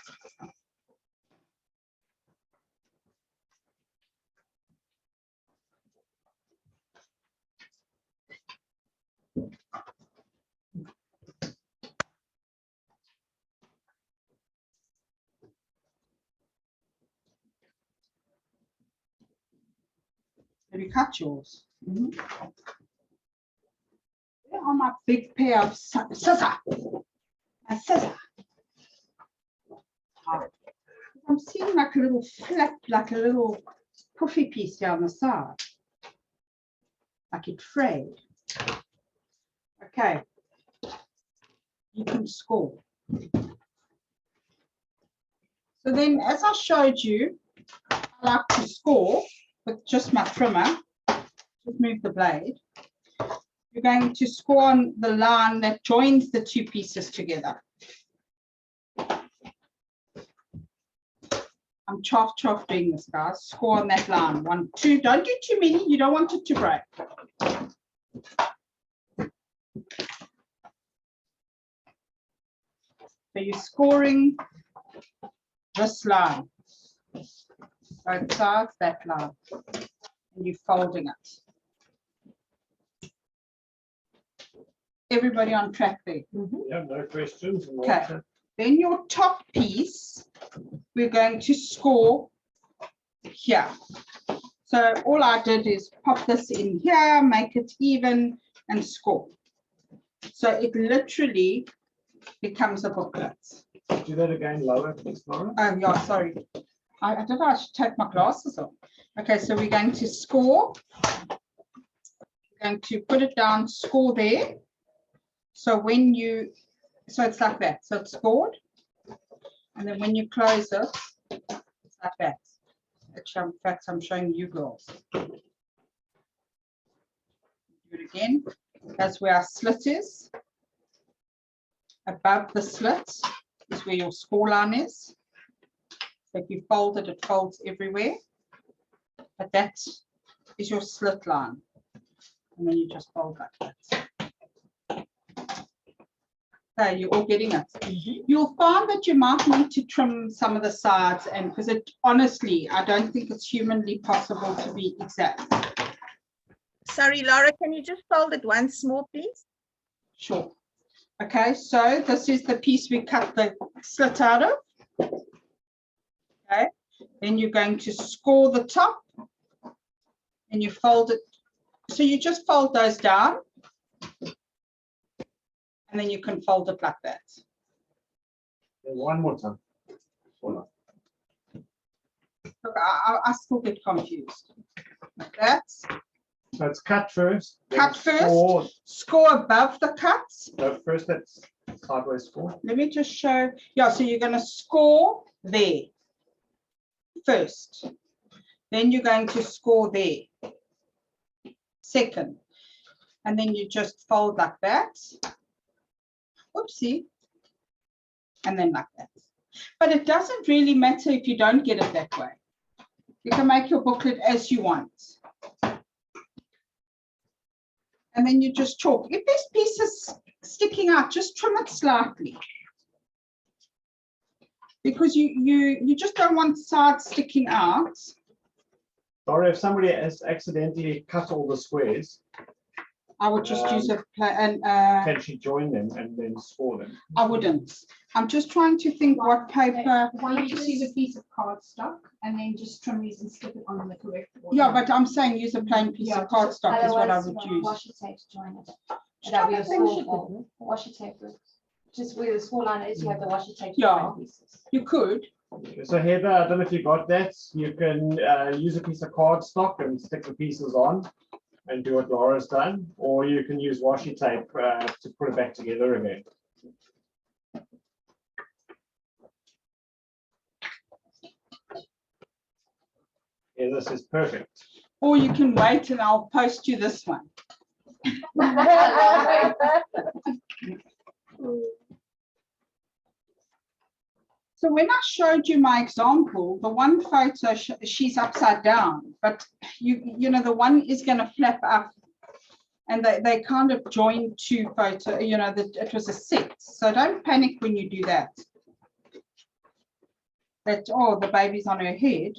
Have you cut yours? Where are my big pair of scissors? A scissor. I'm seeing like a little flap, like a little puffy piece here on the side. Like it frayed. Okay. You can score. So then, as I showed you, I like to score with just my trimmer. Just move the blade. You're going to score on the line that joins the two pieces together. I'm chof doing this, guys. Score on that line. 1, 2. Don't do too many. You don't want it to break. So you're scoring this line. Both sides, that line. And you're folding it. Everybody on track there? Yeah, no questions. Okay. Then your top piece, we're going to score here. So all I did is pop this in here, make it even, and score. So it literally becomes a booklet. Do that again lower, please, Laura. Oh, yeah, sorry. I don't know, I should take my glasses off. Okay, so we're going to score. We're going to put it down, score there. So when you, so it's like that. So it's scored. And then when you close it, it's like that. In fact, I'm showing you girls. Do it again. That's where our slit is. Above the slit is where your score line is. So if you fold it, it folds everywhere. But that is your slit line. And then you just fold like that. Okay, you're all getting it. You'll find that you might need to trim some of the sides, and because it honestly, I don't think it's humanly possible to be exact. Sorry, Laura, can you just fold it once more, please? Sure. Okay, so this is the piece we cut the slit out of. Okay, then you're going to score the top and you fold it. So you just fold those down and then you can fold it like that. One more time. Look, I still get confused. Like that. So it's cut first. Cut first. Score above the cuts. No, first that's sideways score. Let me just show. Yeah, so you're going to score there first. Then you're going to score there second. And then you just fold like that. Oopsie. And then like that. But it doesn't really matter if you don't get it that way. You can make your booklet as you want. And then you just chalk. If there's pieces sticking out, just trim it slightly. Because you just don't want sides sticking out. Or if somebody has accidentally cut all the squares, I would just use a and can she join them and then score them? I wouldn't. I'm just trying to think what paper. Why don't you just use a piece of cardstock and then just trim these and stick it on the correct order? Yeah, but I'm saying use a plain piece of cardstock is what I would use. Washi tape to join it. That'll be a score fold. Washi tape. Just where the score line is, you have the washi tape. Yeah, you could. Okay, so Heather, I don't know if you got that. You can use a piece of cardstock and stick the pieces on and do what Laura's done, or you can use washi tape to put it back together again. Yeah, this is perfect. Or you can wait and I'll post you this one. So when I showed you my example, the one photo, she's upside down, but you know, the one is going to flap up, and they kind of joined two photo, you know, that it was a set. So don't panic when you do that. That, oh, the baby's on her head.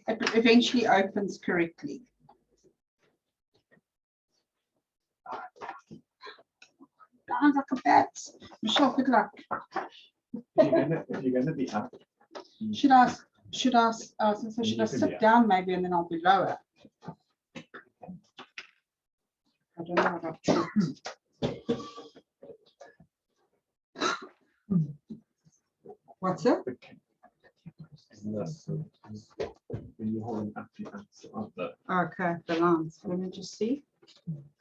It eventually opens correctly. Guys, look at that. Michelle, good luck. If you're going to be up, Should I sit down maybe and then I'll be lower? I don't know what I've What's it? when you hold up the ends of the. Okay, the lines. Let me just see.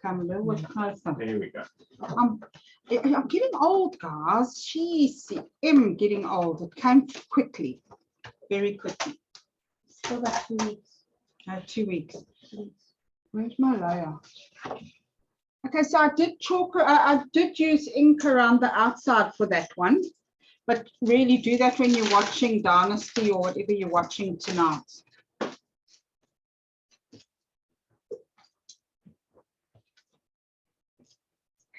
Come a little bit closer. There we go. I'm getting old, guys. Jeez, I'm getting old. It came quickly, very quickly. Still about 2 weeks. 2 weeks. Where's my layer? Okay, so I did chalk. I did use ink around the outside for that one, but really do that when you're watching Dynasty or whatever you're watching tonight.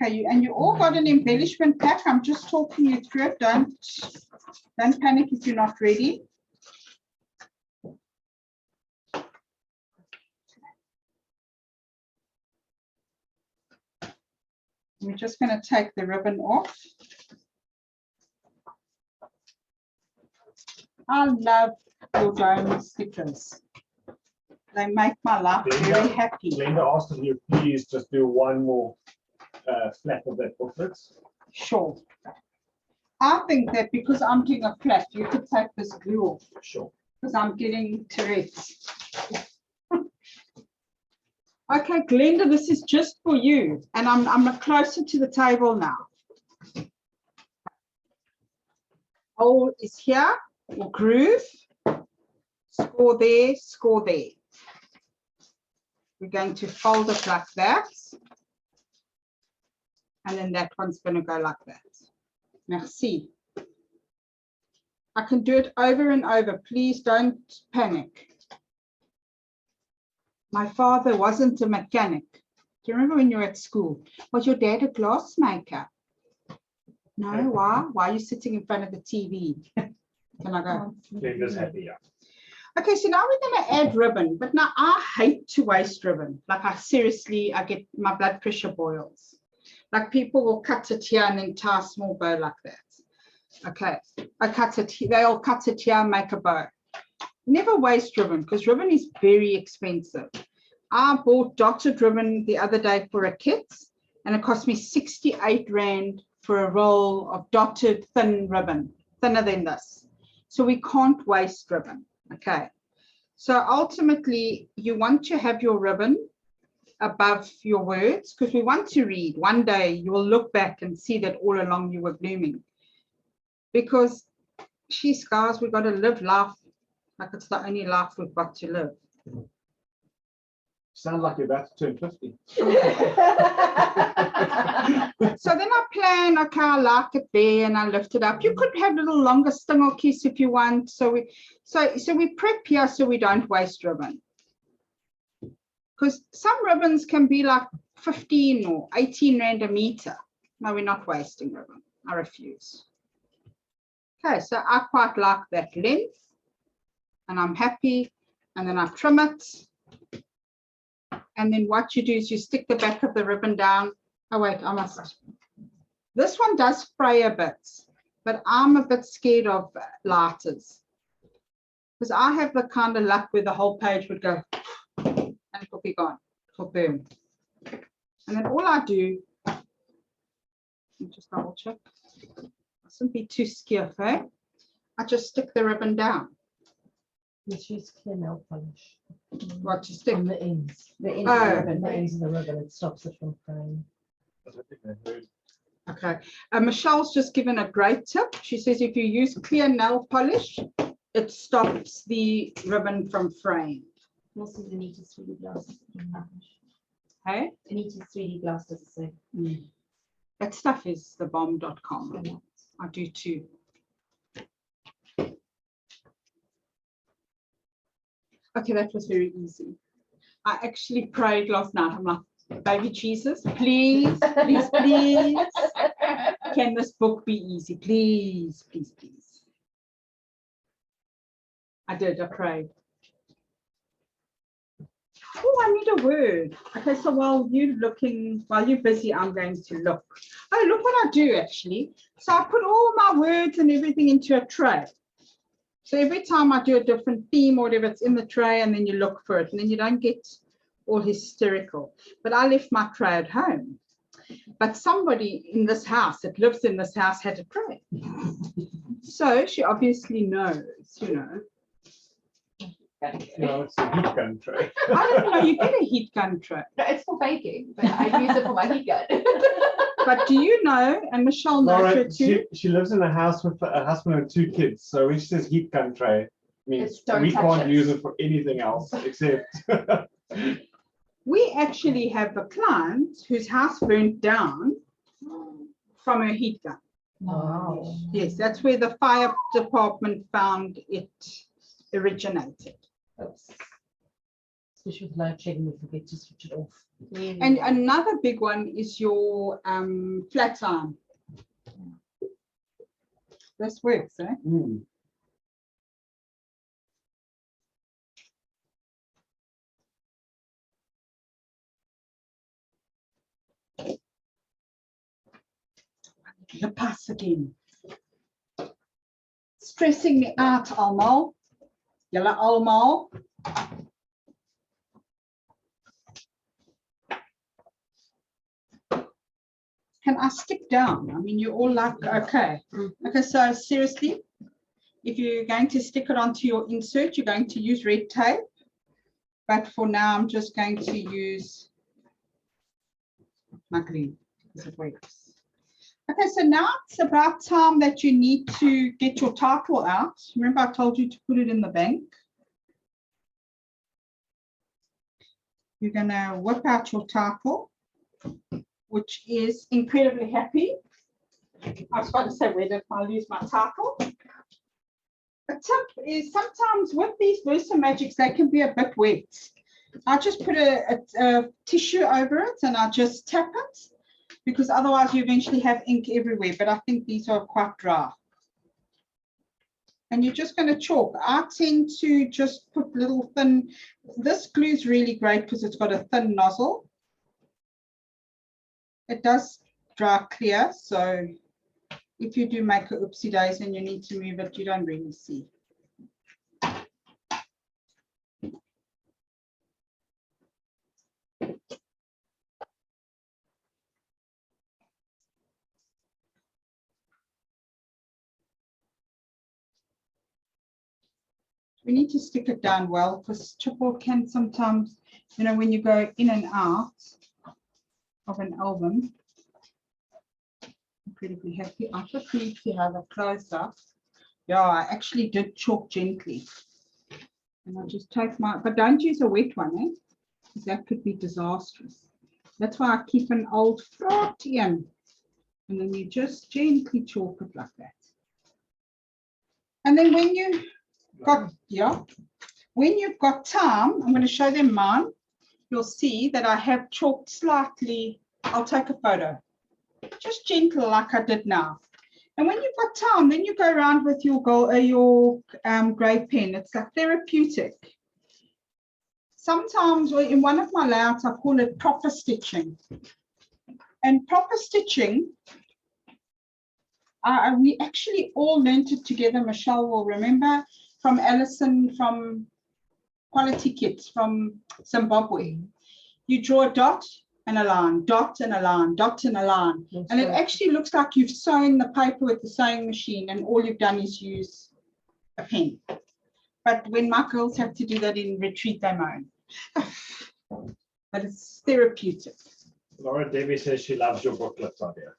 Okay, and you all got an embellishment pack. I'm just talking you through it. Don't panic if you're not ready. We're just going to take the ribbon off. I love your dome stickers. They make my life very happy. Linda asked if you please just do one more flap of that booklet. Sure. I think that because I'm doing a flap, you could take this glue off. Sure. Because I'm getting Tourette's. Okay, Glenda, this is just for you. And I'm closer to the table now. Hole is here, or groove. Score there, score there. We're going to fold it like that. And then that one's going to go like that. Merci. I can do it over and over. Please don't panic. My father wasn't a mechanic. Do you remember when you were at school? Was your dad a glass maker? No, why? Why are you sitting in front of the TV? Can I go? Linda's happy, yeah. Okay, so now we're going to add ribbon. But now I hate to waste ribbon. Like I get my blood pressure boils. Like people will cut it here and then tie a small bow like that. Okay, I cut it. They all cut it here and make a bow. Never waste ribbon because ribbon is very expensive. I bought dotted ribbon the other day for a kit and it cost me 68 Rand for a roll of dotted thin ribbon, thinner than this. So we can't waste ribbon. Okay, so ultimately you want to have your ribbon above your words because we want to read. One day you will look back and see that all along you were blooming. Because, geez, guys, we've got to live life like it's the only life we've got to live. Sound like you're about to turn 50. So then I plan, okay, I like it there and I lift it up. You could have a little longer stingel kiss if you want. So we prep here so we don't waste ribbon. Because some ribbons can be like 15 or 18 Rand a meter. No, we're not wasting ribbon. I refuse. Okay, so I quite like that length and I'm happy. And then I trim it. And then what you do is you stick the back of the ribbon down. Oh, wait, I must. This one does fray a bit, but I'm a bit scared of lighters. Because I have the kind of luck where the whole page would go and it will be gone, it will burn. And then all I do, let me just double check. Mustn't be too scared, eh? I just stick the ribbon down. Let's use clear nail polish. What to stick? On the ends. The ends Oh. of the ribbon. The ends of the ribbon. It stops it from fraying. Okay. Michelle's just given a great tip. She says if you use clear nail polish, it stops the ribbon from fraying. Also, the neatest 3D glass. Hey? The neatest 3D glass does the same. That stuff is the bomb.com. I do too. Okay, that was very easy. I actually prayed last night. I'm like, baby Jesus, please, please, please. Can this book be easy? Please, please, please. I did, I prayed. Oh, I need a word. Okay, so while you're busy, I'm going to look. Oh, look what I do actually. So I put all my words and everything into a tray. So every time I do a different theme or whatever, it's in the tray and then you look for it and then you don't get all hysterical. But I left my tray at home. But somebody in this house that lives in this house had a tray. So she obviously knows, you know. No, it's a heat gun tray. I don't know, you get a heat gun tray. No, it's for baking, but I use it for my heat gun. But do you know, and Michelle knows Laura, her too, she lives in a house with a husband and 2 kids. So when she says heat gun tray, means It's don't we touch can't it. use it for anything else except. we actually have a client whose house burnt down from a heat gun. Wow. Yes, that's where the fire department found it originated. Oops. Especially with load shedding, we forget to switch it off. And another big one is your flat iron. This works, eh? The pass again. Stressing me out, almal. Julle almal. Can I stick down? I mean, you're all like, okay. Okay, so seriously, if you're going to stick it onto your insert, you're going to use red tape. But for now, I'm just going to use my glue because it works. Okay, so now it's about time that you need to get your title out. Remember, I told you to put it in the bank. You're going to whip out your title, which is incredibly happy. I was about to say, where did I lose my title? A tip is sometimes with these Versa Magics, they can be a bit wet. I just put a tissue over it and I just tap it, because otherwise you eventually have ink everywhere, but I think these are quite dry. And you're just going to chalk. I tend to just put little thin, this glue is really great because it's got a thin nozzle. It does dry clear, so if you do make a oopsie days and you need to move it, you don't really see. We need to stick it down well because chipboard can sometimes, you know, when you go in and out of an album. Incredibly happy. I just need to have a close up. Yeah, I actually did chalk gently. And I just take my, but don't use a wet one, eh? Because that could be disastrous. That's why I keep an old frot in. And then you just gently chalk it like that. And then when you got, when you've got time, I'm going to show them mine. You'll see that I have chalked slightly. I'll take a photo. Just gentle like I did now. And when you've got time, then you go around with your grey pen. It's like therapeutic. Sometimes in one of my layouts, I call it proper stitching. And proper stitching, we actually all learned it together. Michelle will remember from Alison from Quality Kits from Zimbabwe. You draw a dot and a line, dot and a line, dot and a line. And it actually looks like you've sewn the paper with the sewing machine and all you've done is use a pen. But when my girls have to do that in retreat, they moan. But it's therapeutic. Laura, Debbie says she loves your booklets, Adia.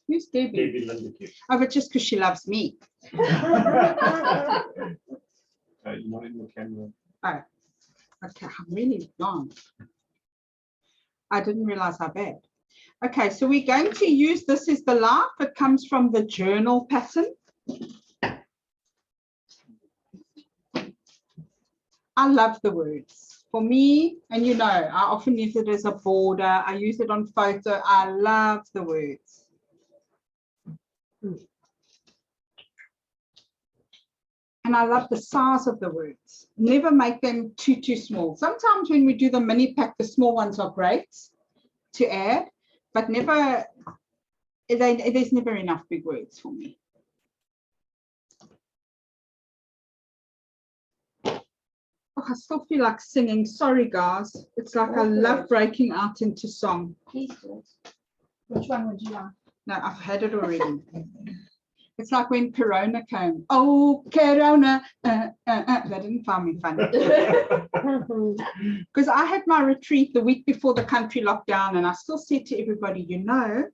Who's Debbie? Debbie Lindeque. Oh, but just because she loves me. You're not in the camera. Okay, I'm really long. I didn't realize how bad. Okay, so we're going to use, this is the life. It comes from the journal pattern. I love the words. For me, and you know, I often use it as a border. I use it on photo. I love the words. And I love the size of the words. Never make them too small. Sometimes when we do the mini pack, the small ones are great to add, but never, there's never enough big words for me. Oh, I still feel like singing. Sorry, guys. It's like I love breaking out into song. Please do it. Which one would you like? No, I've had it already. It's like when Corona came. Oh, Corona. That didn't find me funny. Because I had my retreat the week before the country lockdown, and I still said to everybody, you know,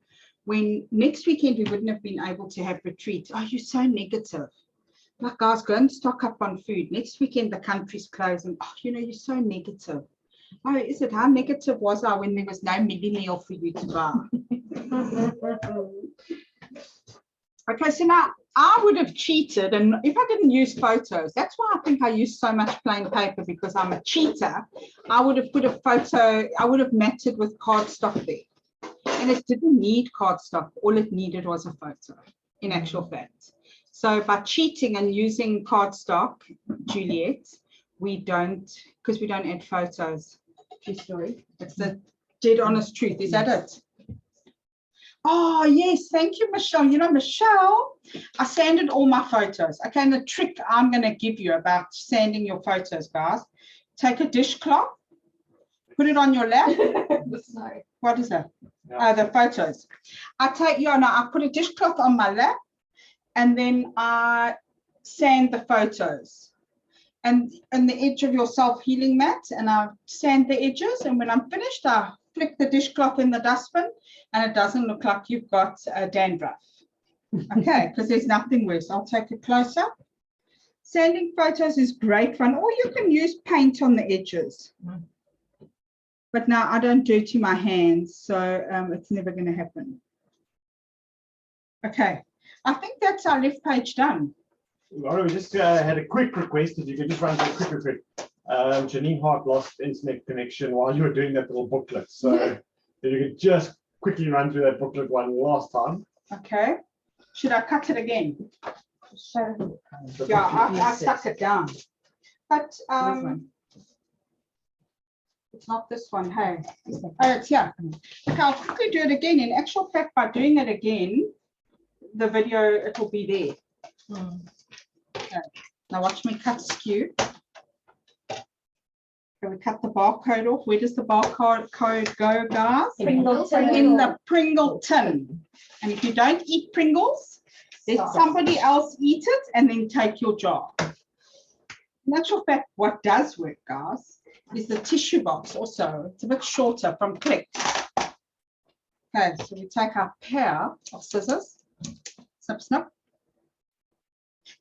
when next weekend we wouldn't have been able to have retreat. Oh, you're so negative. Like, guys, go and stock up on food. Next weekend the country's closing. Oh, you know, you're so negative. Oh, is it? How negative was I when there was no mini meal for you to buy? Okay, so now I would have cheated, and if I didn't use photos, that's why I think I use so much plain paper, because I'm a cheater. I would have put a photo, I would have matted with cardstock there. And it didn't need cardstock. All it needed was a photo, in actual fact. So by cheating and using cardstock, Juliet, we don't, because we don't add photos. True story. It's the dead honest truth. Is that it? Oh, yes. Thank you, Michelle. You know, Michelle, I sanded all my photos. Okay, and the trick I'm going to give you about sanding your photos, guys, take a dishcloth, put it on your lap. Sorry. What is that? The photos. I put a dishcloth on my lap, and then I sand the photos and the edge of your self-healing mat, and I sand the edges, and when I'm finished, I flick the dishcloth in the dustbin, and it doesn't look like you've got a dandruff. Okay, because there's nothing worse. I'll take a close-up. Sanding photos is great fun, or you can use paint on the edges. But now I don't dirty my hands, so it's never going to happen. Okay. I think that's our left page done. Laura, we just had a quick request. If you could just run through a quick request. Janine Hart lost internet connection while you were doing that little booklet. So if you could just quickly run through that booklet one last time. Okay. Should I cut it again? Yeah, I stuck it down. But it's not this one. Hey. Oh, it's here. Okay, I'll quickly do it again. In actual fact, by doing it again, the video, it will be there. Okay. Now watch me cut skew. Can we cut the barcode off? Where does the barcode go, guys? Pringleton. In the Pringle tin. And if you don't eat Pringles, let somebody else eat it and then take your jar. In actual fact, what does work, guys, is the tissue box also. It's a bit shorter from Click. Okay, so we take our pair of scissors. Snip, snip.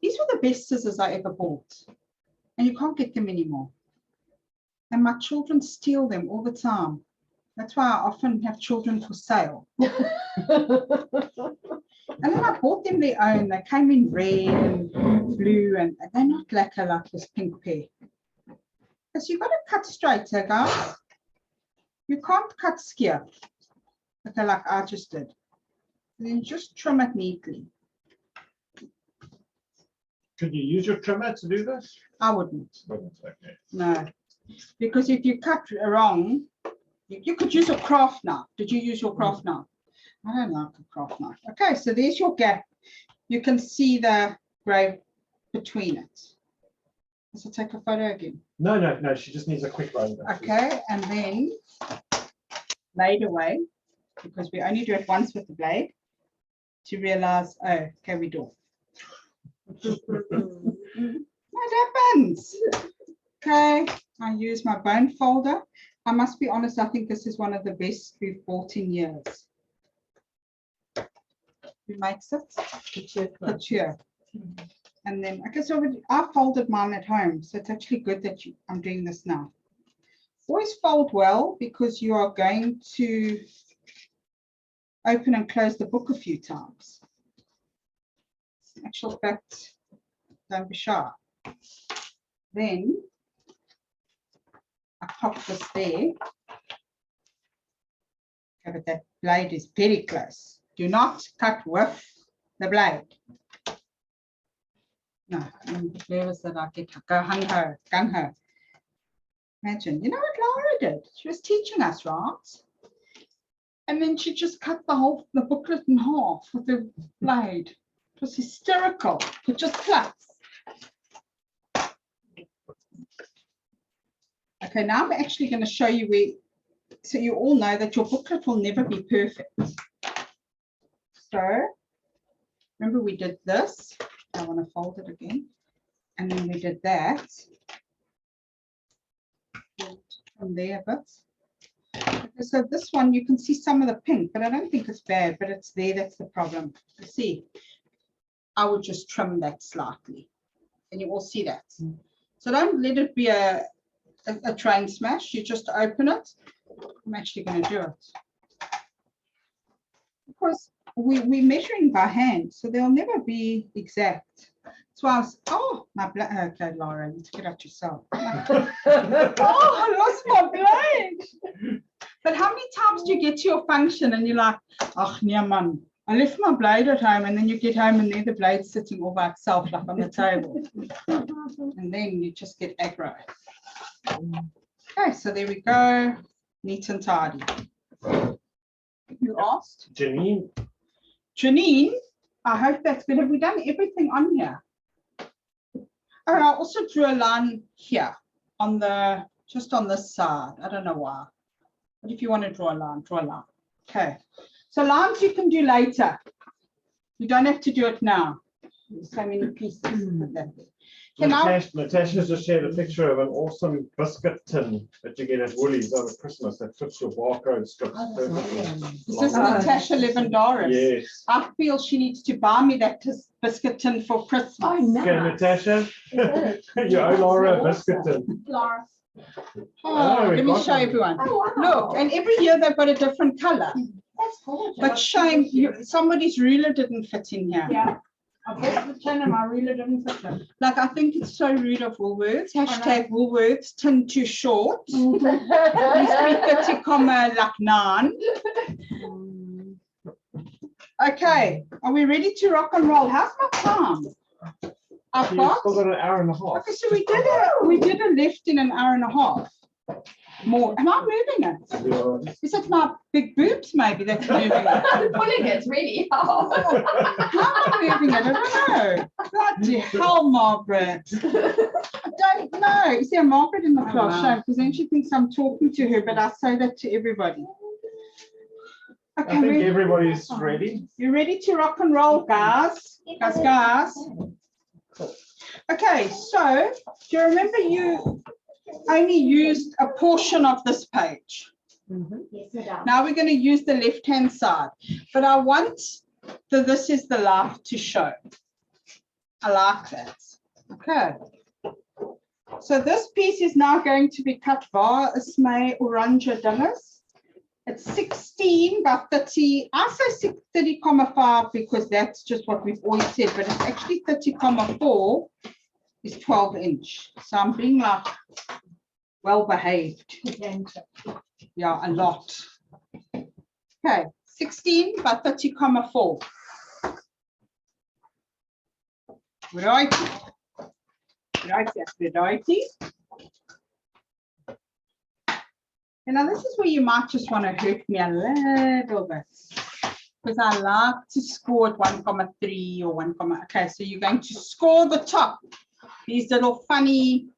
These were the best scissors I ever bought, and you can't get them anymore. And my children steal them all the time. That's why I often have children for sale. And then I bought them their own. They came in red and blue, and they're not lacquer like this pink pair. Because you've got to cut straight, guys. You can't cut skew. Okay, like I just did. And then just trim it neatly. Could you use your trimmer to do this? I wouldn't. Okay. No, because if you cut wrong, you could use a craft knife. Did you use your craft knife? I don't like a craft knife. Okay, so there's your gap. You can see the grey between it. So take a photo again. No. She just needs a quick run. Okay, and then blade away, because we only do it once with the blade to realize, oh, okay, we do. What happens? Okay, I use my bone folder. I must be honest, I think this is one of the best we've bought in years. Who makes it? Couture. And then, I guess I folded mine at home, so it's actually good that I'm doing this now. Always fold well because you are going to open and close the book a few times. In actual fact, don't be shy. Then I pop this there. Okay, but that blade is very close. Do not cut with the blade. No, where was that? I get gung ho. Imagine, you know what Lara did? She was teaching us, right? And then she just cut the booklet in half with the blade. It was hysterical. It just plucks. Okay, now I'm actually going to show you where, so you all know that your booklet will never be perfect. So, remember we did this. I want to fold it again. And then we did that. From there a bit. Okay, so this one, you can see some of the pink, but I don't think it's bad, but it's there, that's the problem. You see, I would just trim that slightly. And you all see that. So don't let it be a train smash. You just open it. I'm actually going to do it. Because we're measuring by hand, so they'll never be exact. So I was, oh, my blade. Okay, Lara, you took it out yourself. Oh, I lost my blade. But how many times do you get to your function and you're like, oh, yeah, man, I left my blade at home, and then you get home and there the blade's sitting all by itself, like on the table. And then you just get aggro. Okay, so there we go. Neat and tidy. You asked? Janine. Janine, I hope that's good. Have we done everything on here? Oh, I also drew a line here on the, just on this side. I don't know why. But if you want to draw a line, draw a line. Okay. So lines you can do later. You don't have to do it now. There's so many pieces. Natasha's just shared a picture of an awesome biscuit tin that you get at Woolies over Christmas that fits your barcode strips. This is Natasha Levendaris. Yes. I feel she needs to buy me that biscuit tin for Christmas. Oh, nice. Okay, Natasha, you owe Laura a biscuit tin. Laura. Oh, we let me got show one. everyone. Oh, wow. Look, and every year they've got a different color. That's gorgeous. But shame, somebody's ruler didn't fit in here. Yeah. I bought the tin and my ruler didn't fit in. Like, I think it's so rude of Woolworths. Hashtag Woolworths, tin too short. Needs to be 30, like 9. Okay, are we ready to rock and roll? How's my time? I've You've got. still got an hour and a half. Okay, so we did a left in an hour and a half. More. Am I moving it? Yeah. Is it my big boobs maybe that's moving it? Pulling it really How am I moving it? I don't know. Bloody hell, Margaret. I don't know. Is there a Margaret in the class? Shame, because then she thinks I'm talking to her, but I say that to everybody. Okay, I think everybody's ready. you ready to rock and roll, guys? Guys. Okay, so do you remember you only used a portion of this page? Yes, madam. Now we're going to use the left-hand side, but I want this is the life to show. I like that. Okay. So this piece is now going to be cut via a Smay Orange Dingus. It's 16 by 30. I say 30,5 because that's just what we've always said, but it's actually 30,4 is 12 inch. So I'm being like well behaved. Yeah, a lot. Okay, 16 by 30,4. Right. And now this is where you might just want to hurt me a little bit, because I like to score at 1,3 or 1, okay, so you're going to score the top. These little funny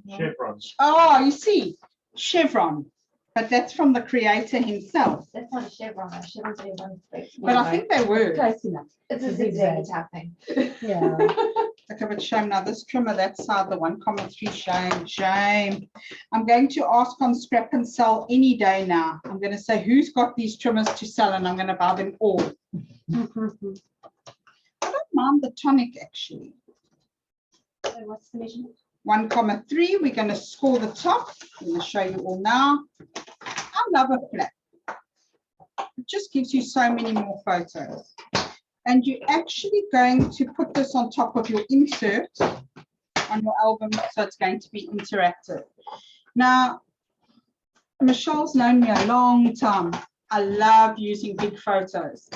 Chevrons. Oh, you see, chevron, but that's from the creator himself. That's not a chevron. A chevron's a one. But I think they were. Close enough. It's a It's a zigzag zigzag. type thing. Yeah. Okay, but shame now, this trimmer, that side, the 1,3, shame. I'm going to ask on Scrap and Sell any day now. I'm going to say, who's got these trimmers to sell? And I'm going to buy them all. I don't mind the tonic, actually. So what's the measurement? 1,3, we're going to score the top. I'm going to show you all now. I love a flap. It just gives you so many more photos. And you're actually going to put this on top of your insert on your album, so it's going to be interactive. Now, Michelle's known me a long time. I love using big photos.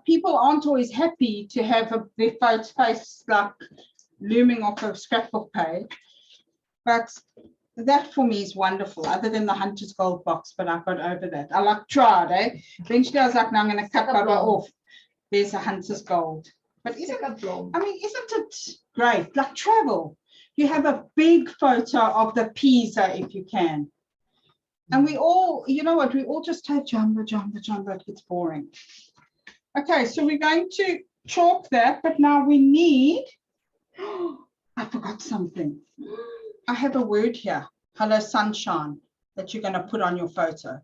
People aren't always happy to have their face like looming off a scrapbook page, but that for me is wonderful, other than the Hunter's Gold box, but I got over that. I like tried, Eventually I was like, no, I'm going to cut Baba off. There's a Hunter's Gold. But isn't it great? Like travel. You have a big photo of the Pisa if you can. And we all, you know what, we all just take jumbo, it gets boring. Okay, so we're going to chalk that, but now we need, I forgot something. I have a word here, hello sunshine, that you're going to put on your photo.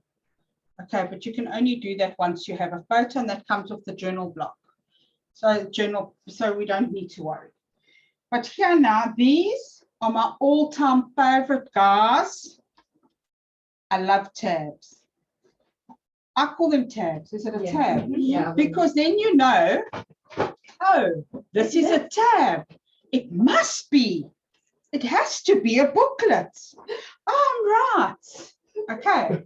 Okay, but you can only do that once you have a photo, and that comes with the journal block. So we don't need to worry. But here now, these are my all-time favorite, guys. I love tabs. I call them tabs. Is it a tab? Yeah. Because then you know, oh, this is a tab. It must be. It has to be a booklet. Oh, right. Okay.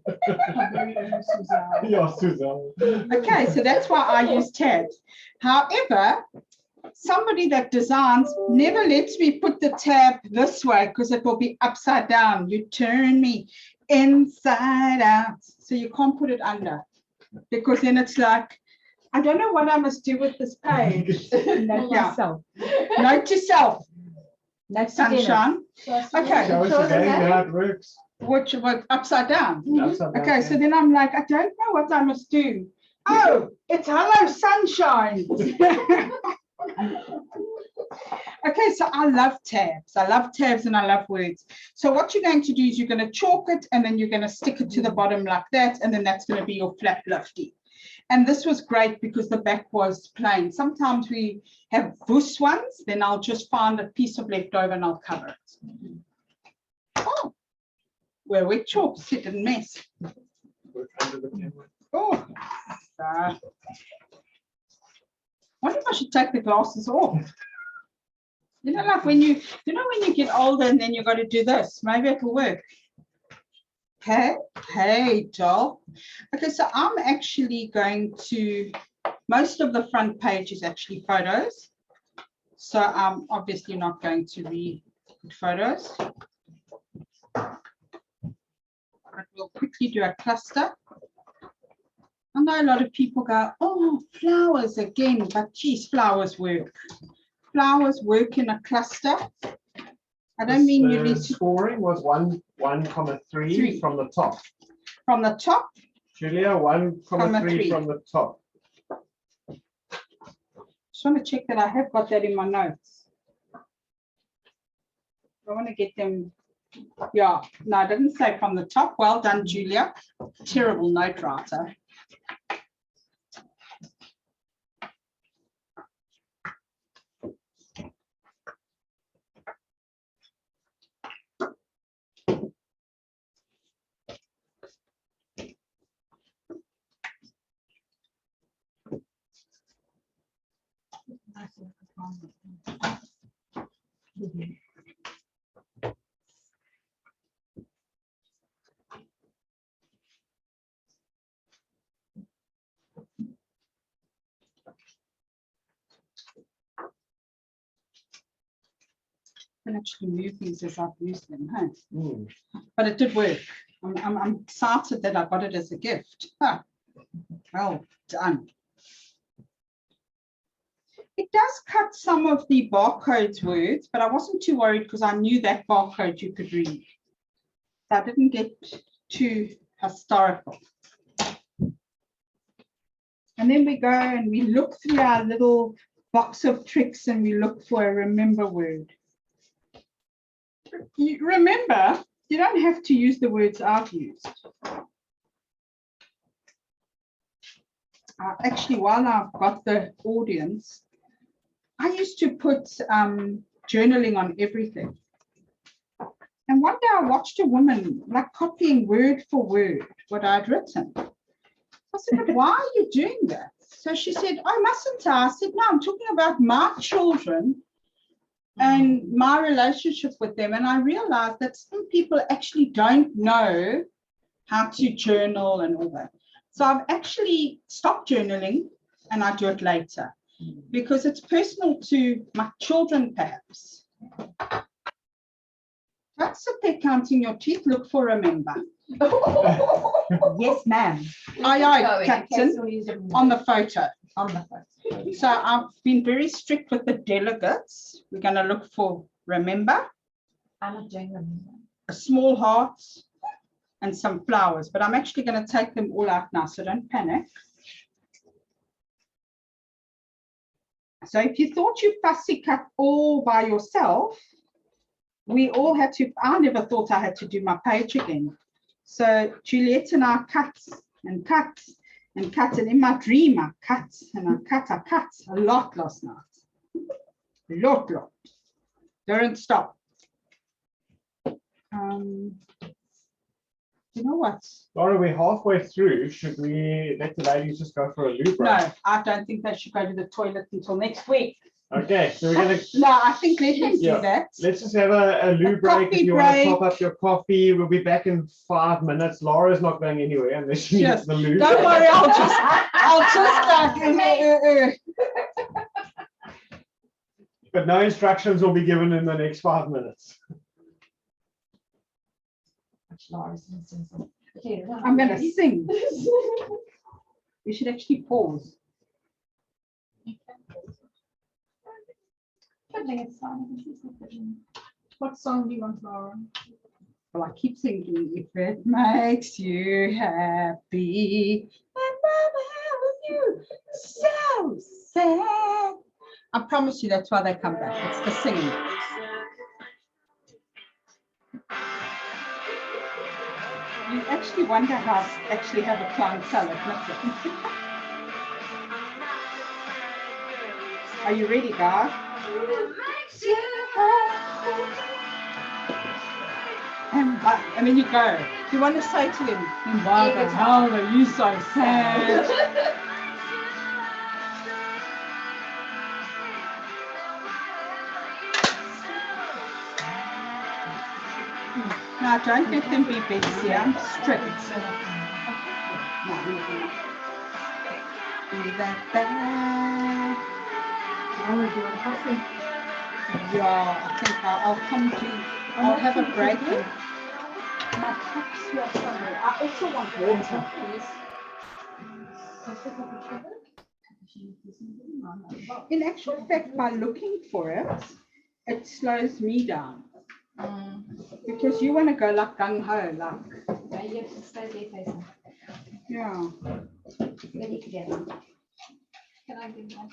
Yeah, Susan. Okay, so that's why I use tabs. However, somebody that designs never lets me put the tab this way because it will be upside down. You turn me inside out. So you can't put it under, because then it's like, I don't know what I must do with this page. Note Yeah. yourself. Note to self, Note to Dennis. sunshine. Okay. Show us again how it works. Which was upside down. Upside down, Okay, so then I'm like, I don't know what I must do. Oh, it's hello sunshine. Okay, so I love tabs. I love tabs and I love words. So what you're going to do is you're going to chalk it, and then you're going to stick it to the bottom like that, and then that's going to be your flap lofty. And this was great because the back was plain. Sometimes we have Voos ones, then I'll just find a piece of leftover and I'll cover it. Oh, where we chalk, sit and mess. Work under the camera. Oh, wonder if I should take the glasses off. You know, like when you get older and then you got to do this. Maybe it will work. Hey, doll. Okay, so I'm actually going to, most of the front page is actually photos. So I'm obviously not going to read photos. But we'll quickly do a cluster. I know a lot of people go, oh, flowers again, but geez, flowers work. Flowers work in a cluster. I don't mean you need to. Scoring was 1,3 from the top. From the top? Julia, 1,3 from the top. Just want to check that I have got that in my notes. I want to get them. Yeah, no, I didn't say from the top. Well done, Julia. Terrible note writer. I can actually move these as I've used them, huh? But it did work. I'm excited that I got it as a gift. Huh. Well done. It does cut some of the barcodes words, but I wasn't too worried because I knew that barcode you could read. So I didn't get too historical. And then we go and we look through our little box of tricks and we look for a remember word. You remember, you don't have to use the words I've used. Actually, while I've got the audience, I used to put journaling on everything. And one day I watched a woman like copying word for word what I'd written. I said, but why are you doing that? So she said, oh, mustn't I? I said, no, I'm talking about my children and my relationship with them. And I realized that some people actually don't know how to journal and all that. So I've actually stopped journaling and I do it later because it's personal to my children, perhaps. Don't sit there counting your teeth, look for remember. Yes, ma'am. Aye, aye, Captain, on the photo. On the phone. So I've been very strict with the delegates. We're going to look for remember, I'm not doing them. a small heart, and some flowers. But I'm actually going to take them all out now, so don't panic. So if you thought you fussy cut all by yourself, we all had to, I never thought I had to do my page again. So Juliet and I cut and cut and cut, and in my dream I cut and I cut a lot last night. A lot. Don't stop. You know what? Laura, we're halfway through. Should we let the ladies just go for a loo break? No, I don't think they should go to the toilet until next week. Okay, so we're gonna. No, I think let them Yeah. do that. Let's just have a loo break. If coffee you want to break. top up your coffee, we'll be back in 5 minutes. Laura's not going anywhere unless she Yes. needs the loo. Don't worry, I'll just But no instructions will be given in the next 5 minutes. Okay, I'm going to sing. We should actually pause. Fiddling, it's fine. It's not fiddling. What song do you want, Laura? Well, I keep thinking, if it makes you happy, and I'm with you, so sad. I promise you that's why they come back. It's the singing. You actually wonder how I actually have a clientele at nothing. Are you ready, guys? And then you go. You want to say to them, why the hell are you so sad? No, don't let them be Betsy. I'm strict. Be that bad. Yeah, I think I'll come to. I'll have a break. My cups here somewhere. I also want water, please. In actual fact, by looking for it, it slows me down. Because you want to go like gung ho, like. Yeah, you have to stay there facing. Yeah. Ready together. Can I do that?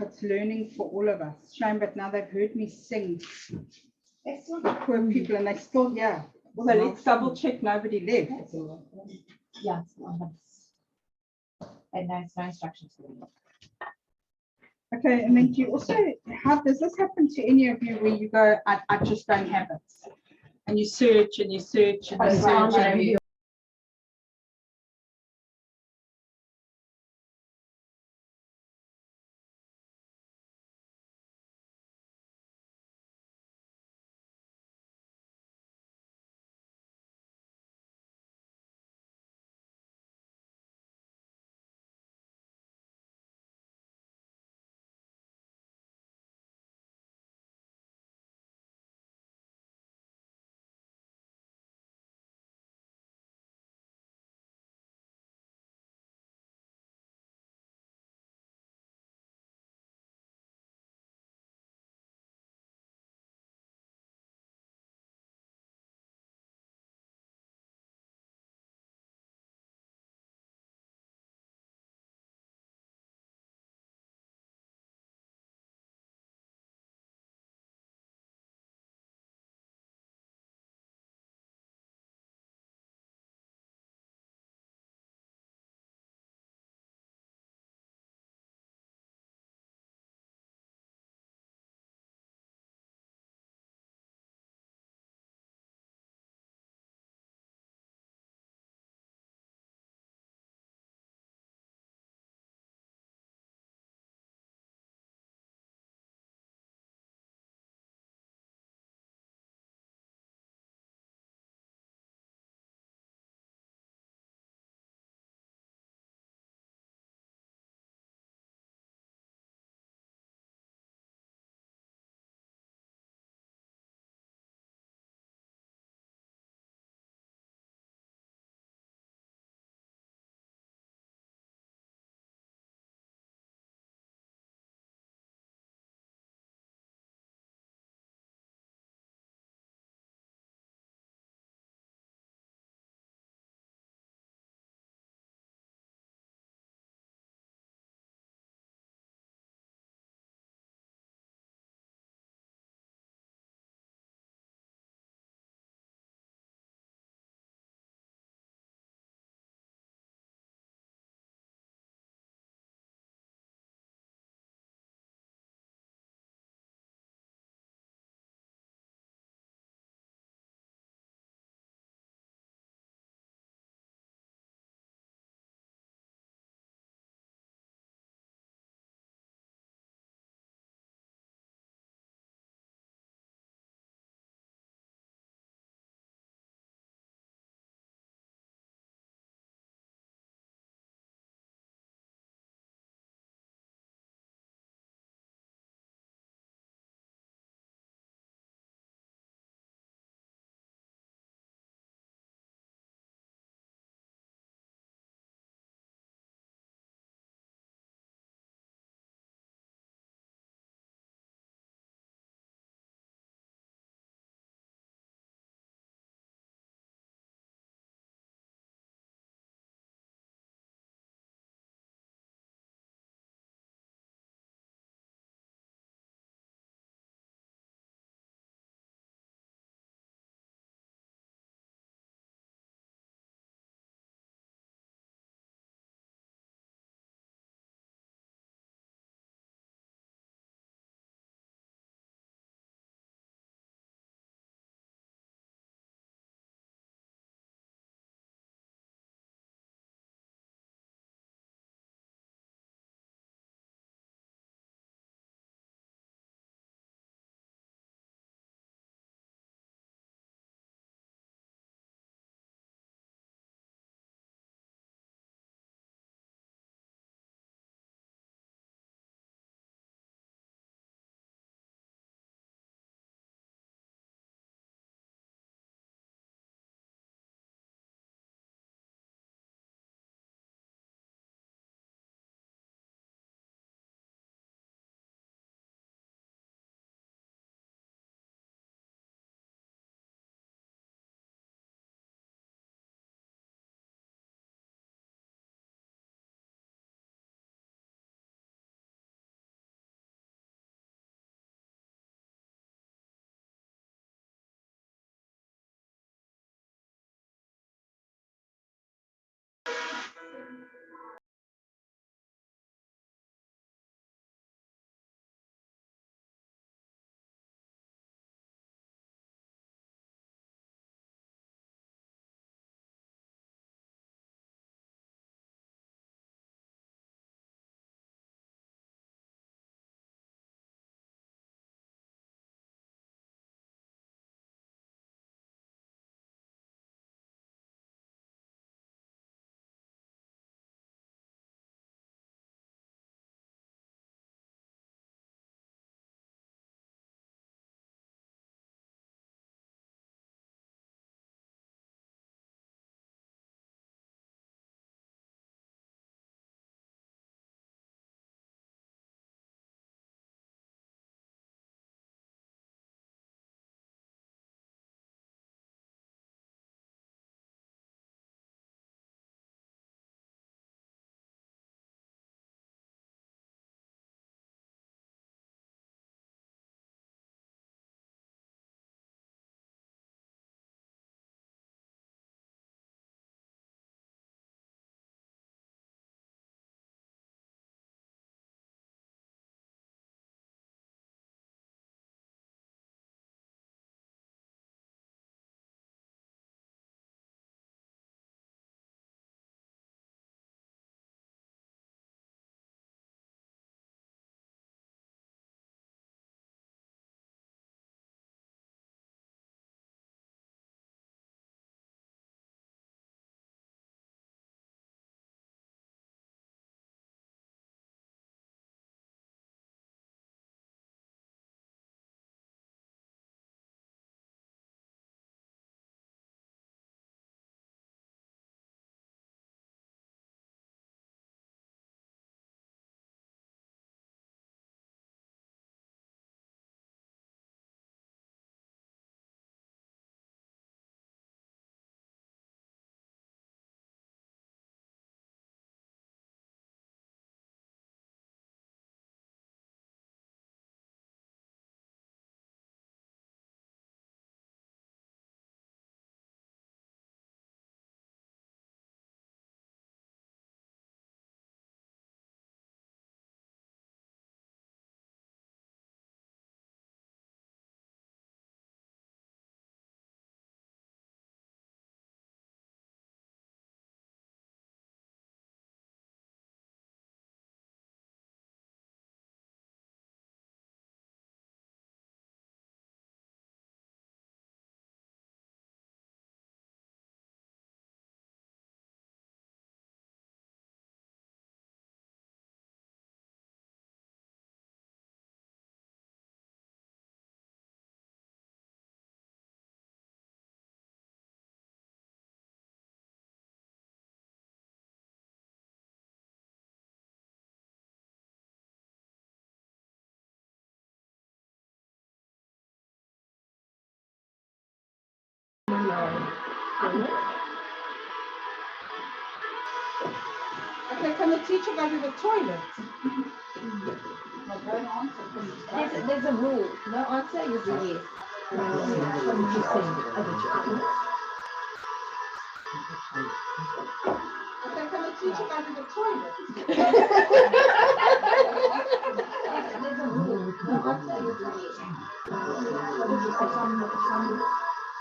It's learning for all of us. Shame, but now they've heard me sing. It's still Poor people, and they still here. Although let's double check nobody left. yeah, it's not. And no, it's no instructions for me. Okay, and then do you also, how does this happen to any of you where you go, I just don't have it? And you search and you search and you search. And you Okay, can the teacher go to the toilet? No, don't answer, please. There's a rule. No answer is a yes. What did you say? Okay, can the teacher go to the toilet? There's a rule. No answer is a yes. What did you say? Some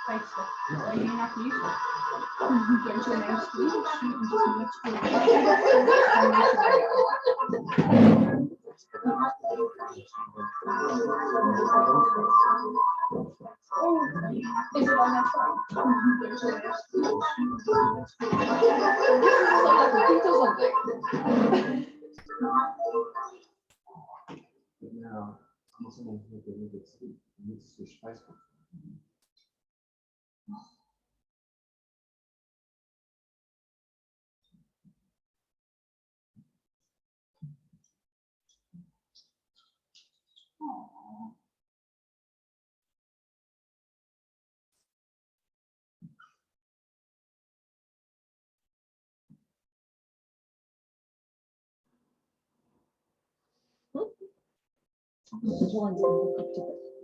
Facebook. Are you not used to it? Get your name screen and just is it on that phone? Ja, muss man jetzt zu Speis.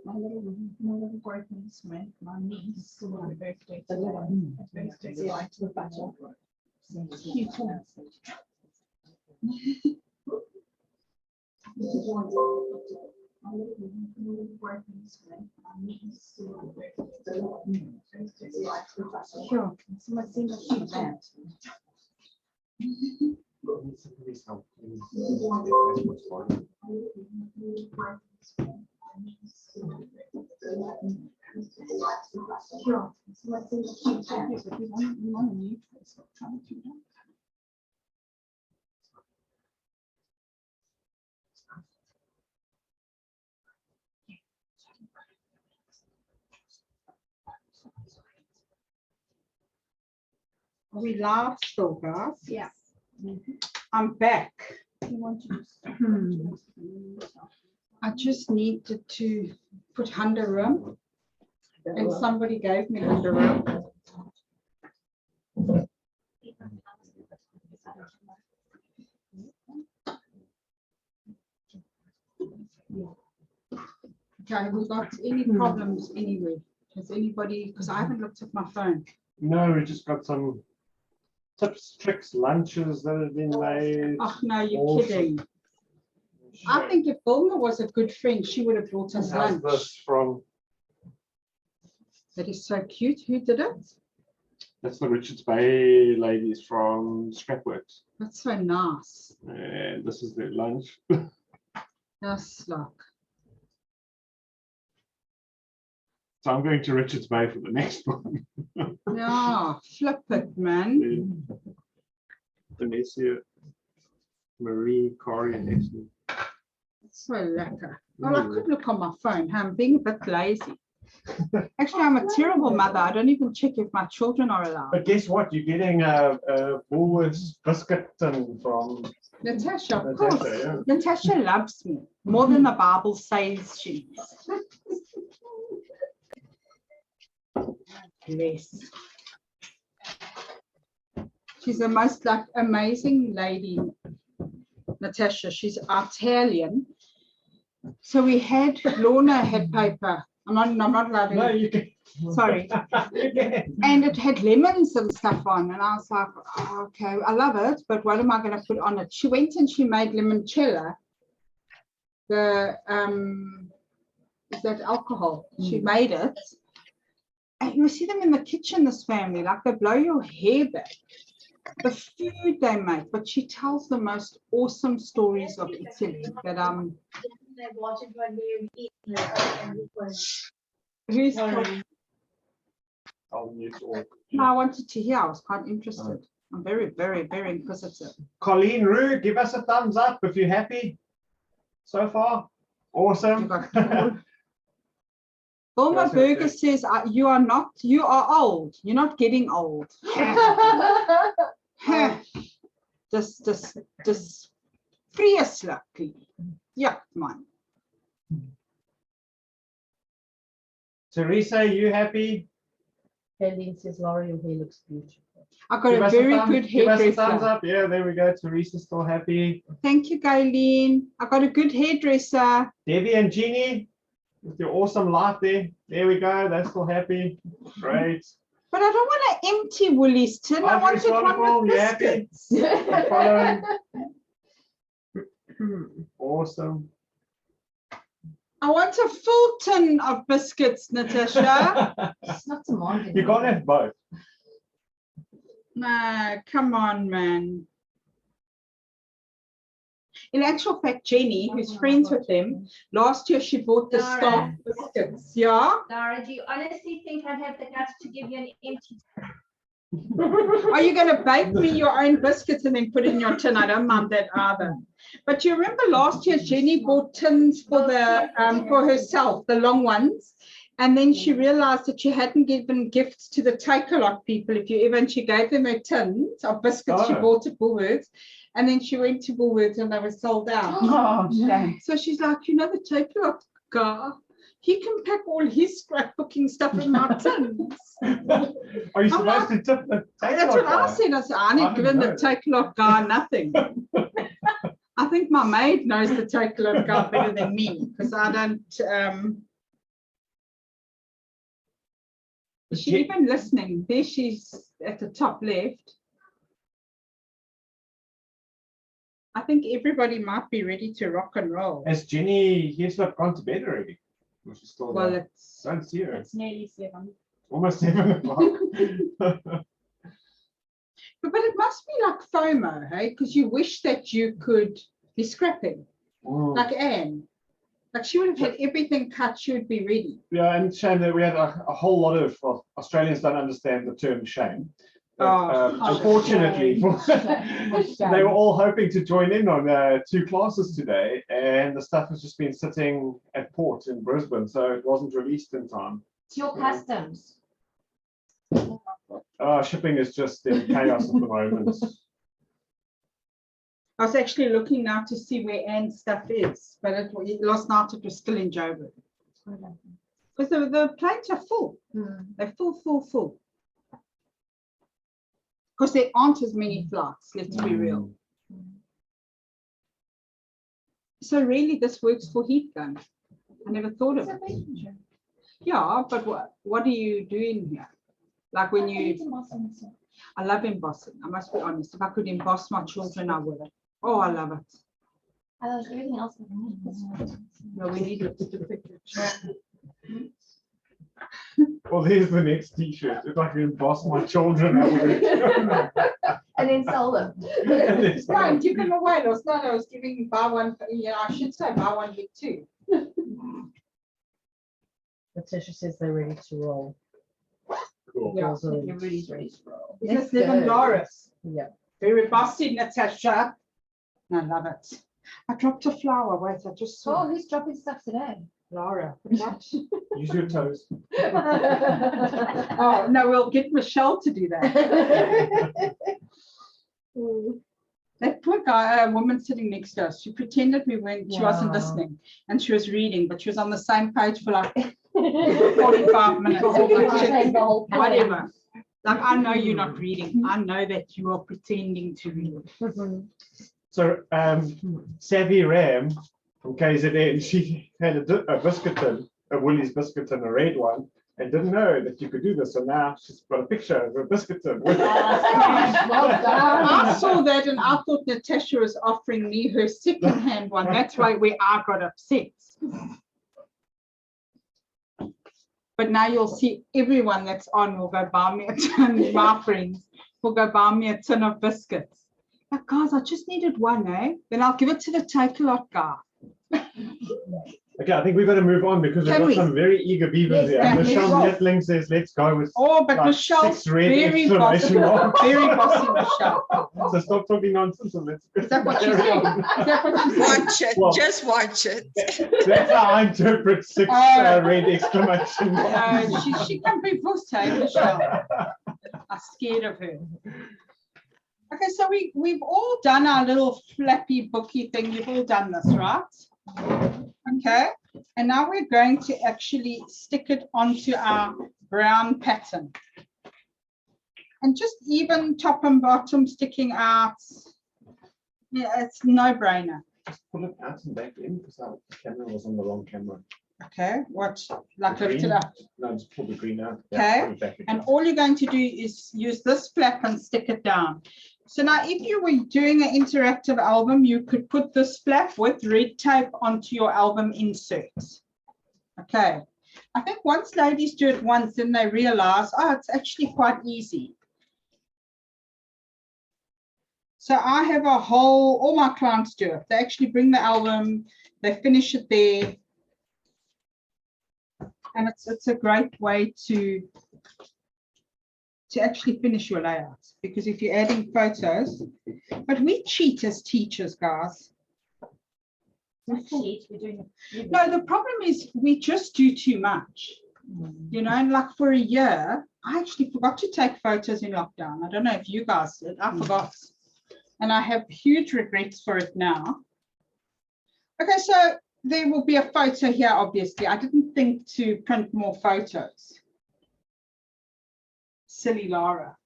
My little boyfriend's friend, my niece, who had a birthday today. Birthday flight to the battle. Cute. My little boyfriend's friend, my niece, who had a birthday flight to the battle. Sure. Someone seems to shoot that. Sure. Let's see what she can do, but we want a new Facebook, trying to do that. Are we live still, guys? Yeah. I'm back. You want to just. I just needed to put 100 room, and somebody gave me 100 room. Okay, we got any problems anyway? Has anybody, because I haven't looked at my phone. No, we just got some tips, tricks, lunches that have been made. Oh, no, you're Awesome. kidding. I think if Vilma was a good friend, she would have brought us How's lunch. this from? That is so cute. Who did it? That's the Richards Bay ladies from Scrapworks. That's so nice. And this is their lunch. Yes, look. So I'm going to Richards Bay for the next one. Yeah, flip it, man. Vanessa, Marie, Corey, and Ashley. So lekker. Well, I could look on my phone. I'm being a bit lazy. Actually, I'm a terrible mother. I don't even check if my children are allowed. But guess what? You're getting a Woolworths biscuit tin from Natasha, of Natasha, course. yeah. Natasha loves me more than the Bible says she is. Bless. She's the most like amazing lady, Natasha. She's Italian. So we had Lorna had paper. I'm not allowed to. No, you can. Sorry. And it had lemons and stuff on, and I was like, oh, okay, I love it, but what am I going to put on it? She went and she made limoncello. The is that alcohol? She made it, and you see them in the kitchen. This family, like they blow your hair back. The food they make, but she tells the most awesome stories of Italy. That who's I'll mute all. no, I wanted to hear. I was quite interested. I'm very, very, very inquisitive. Colleen Rue, give us a thumbs up if you're happy so far. Awesome. Wilma That's Berger okay. says you are old. You're not getting old. Dis vreeslik. Yeah, man. Teresa, you happy? Kaylin says, Laura, your hair looks beautiful. I got Give a us very thumb- good Give us a thumbs hairdresser. up. Yeah, there we go. Teresa's still happy. Thank you, Gaileen. I got a good hairdresser. Debbie and Jeannie, with your awesome light there. There we go. They're still happy. Great. But I don't want an empty Woolies tin. I Audrey's wanted one wonderful. with You happy? biscuits. Following. Awesome. I want a full tin of biscuits, Natasha. It's not demanding. You can't have both. No, come on, man. In actual fact, Jenny, who's friends with them, last year she bought the Lara. Star biscuits. Yeah. Lara, do you honestly think I'd have the guts to give you an empty? Are you going to bake me your own biscuits and then put it in your tin? I don't mind that either. But you remember last year Jenny bought tins for the for herself, the long ones, and then she realized that she hadn't given gifts to the take-a-lot people. If you ever, and she gave them her tins of biscuits she Oh. bought at Woolworths, and then she went to Woolworths and they were sold out. Oh, shame. So she's like, you know, the take-a-lot guy, he can pack all his scrapbooking stuff in my tins. Are you I'm supposed to tip the That's what I said. I said, I I ain't didn't given the know. take-a-lot guy nothing. I think my maid knows the take-a-lot guy better than me, because I don't. Is she even listening? There she's at the top left. I think everybody might be ready to rock and roll. Has Jenny here's not gone to bed already? Or she's still Well, there? it's Don't see her. It's nearly 7. Almost 7 o'clock. but it must be like FOMO, hey? Because you wish that you could be scrapping, Mm. like Anne. Like she would have had everything cut, she would be ready. Yeah, and shame that we had a whole lot of, well, Australians don't understand the term shame. But, Oh, unfortunately, Shame. they were all hoping to join in on 2 classes today, and the stuff has just been sitting at port in Brisbane, so it wasn't released in time. It's your customs. Shipping is just in chaos at the moment. I was actually looking now to see where Anne's stuff is, but last night it was still in Joburg. Because the planes are full. They're full. Because there aren't as many flights, let's be real. So really this works for heat gun. I never thought of it. Yeah, but what are you doing here? Like when you, I love embossing. I must be honest. If I could emboss my children, I would. Oh, I love it. I thought everything else was No, we need it. Well, here's the next t-shirt. If I can emboss my children, I would. and then sell them. Right, give them away. Last night I was giving buy one, I should say buy one, get 2. Natasha says they're ready to roll. Cool. Yeah, Girls are ready. Everybody's ready to roll. Yes, Devon Doris. Yeah. Very bossy, Natasha. I love it. I dropped a flower. Wait, I just Oh, saw who's dropping stuff today? Laura. Use your toes. Oh, no, we'll get Michelle to do that. That poor guy, woman sitting next to us, she pretended she wasn't Wow. listening and she was reading, but she was on the same page for like 45 minutes. Whatever. Like, I know you're not reading. I know that you are pretending to read. So, Savvy Ram from KZN, she had a biscuit tin, a Woolies biscuit tin, a red one, and didn't know that you could do this. So now she's got a picture of a biscuit tin. Well I saw that and I thought Natasha was offering me her second-hand one. That's why I got upset. But now you'll see everyone that's on will go buy me a tin. My friends will go buy me a tin of biscuits. Like, guys, I just needed one, eh? Then I'll give it to the take-a-lot guy. Okay, I think we've got to move on because we've Can got we? some very eager beavers here. Yeah, Michelle let's go. Nettling says, let's go with Oh, but like Michelle's 6 red very exclamation bossy. marks. Very bossy, Michelle. So stop talking nonsense and let's Is that what she carry said? on. Is that what she said? Watch it, Well- just watch it. That's how I interpret 6 red exclamation marks. She can be bossy, Michelle. I'm scared of her. Okay, so we've all done our little flappy booky thing. You've all done this, right? Okay, and now we're going to actually stick it onto our brown pattern. And just even top and bottom sticking out. Yeah, it's no brainer. Just pull it out and back in because our camera was on the wrong camera. Okay, what, like The lift green? it up. No, just pull the green out. Okay, pull it back again. And all you're going to do is use this flap and stick it down. So now if you were doing an interactive album, you could put this flap with red tape onto your album inserts. Okay, I think once ladies do it once, then they realize, oh, it's actually quite easy. So I have a whole, all my clients do it. They actually bring the album, they finish it there. And it's a great way to actually finish your layouts, because if you're adding photos, but we cheat as teachers, guys. No, the problem is we just do too much. You know, and like for a year, I actually forgot to take photos in lockdown. I don't know if you guys did, I forgot. And I have huge regrets for it now. Okay, so there will be a photo here, obviously. I didn't think to print more photos. Silly Lara.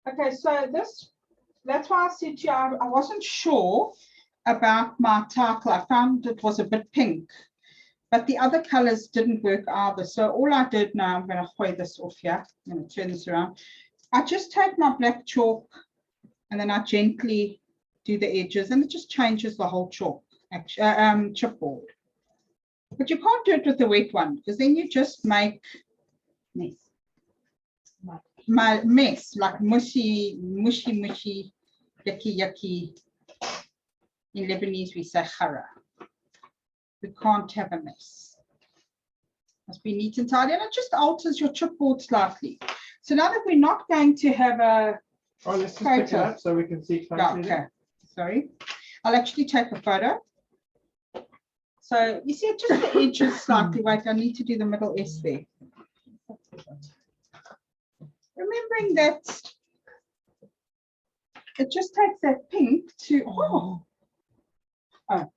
Okay, so that's why I said to you, I wasn't sure about my title. I found it was a bit pink, but the other colors didn't work either. So all I did now, I'm going to throw this off here. I'm going to turn this around. I just take my black chalk and then I gently do the edges, and it just changes the whole chalk, chipboard. But you can't do it with the wet one, because then you just make mess. My mess, like mushy, yucky. In Lebanese, we say chara. We can't have a mess. Must be neat and tidy, and it just alters your chipboard slightly. So now that we're not going to have a let's just pick it up so we can see closely. Okay, sorry. I'll actually take a photo. So you see, just the edges slightly. Wait, I need to do the middle S there. Remembering that it just takes that pink to, how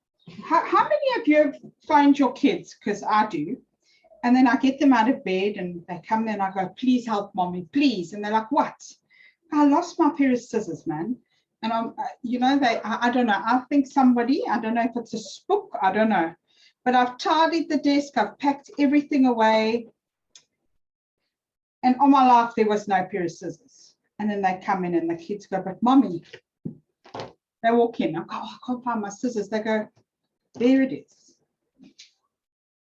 many of you find your kids, because I do, and then I get them out of bed and they come there and I go, please help mommy, please. And they're like, what? I lost my pair of scissors, man. And I'm, you know, I don't know. I think somebody, I don't know if it's a spook, I don't know. But I've tidied the desk, I've packed everything away. And all my life, there was no pair of scissors. And then they come in and the kids go, but mommy, they walk in. I go, oh, I can't find my scissors. They go, there it is.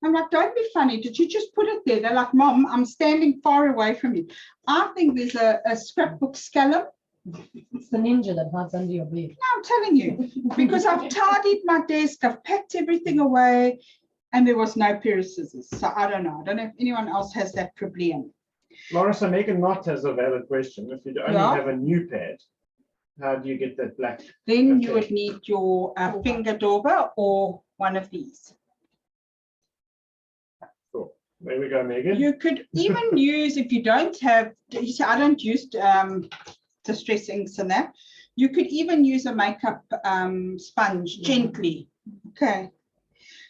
I'm like, don't be funny. Did you just put it there? They're like, Mom, I'm standing far away from you. I think there's a scrapbook scallop. It's the ninja that hides under your bed. No, I'm telling you, because I've tidied my desk, I've packed everything away, and there was no pair of scissors. So I don't know. I don't know if anyone else has that problem. Laura, so Megan Knott has a valid question. If you only have a new pad, how do you get that black? Then you would need your finger dauber or one of these. Cool. There we go, Megan. You could even use, if you don't have, you see, I don't use distress inks and that. You could even use a makeup sponge gently. Okay.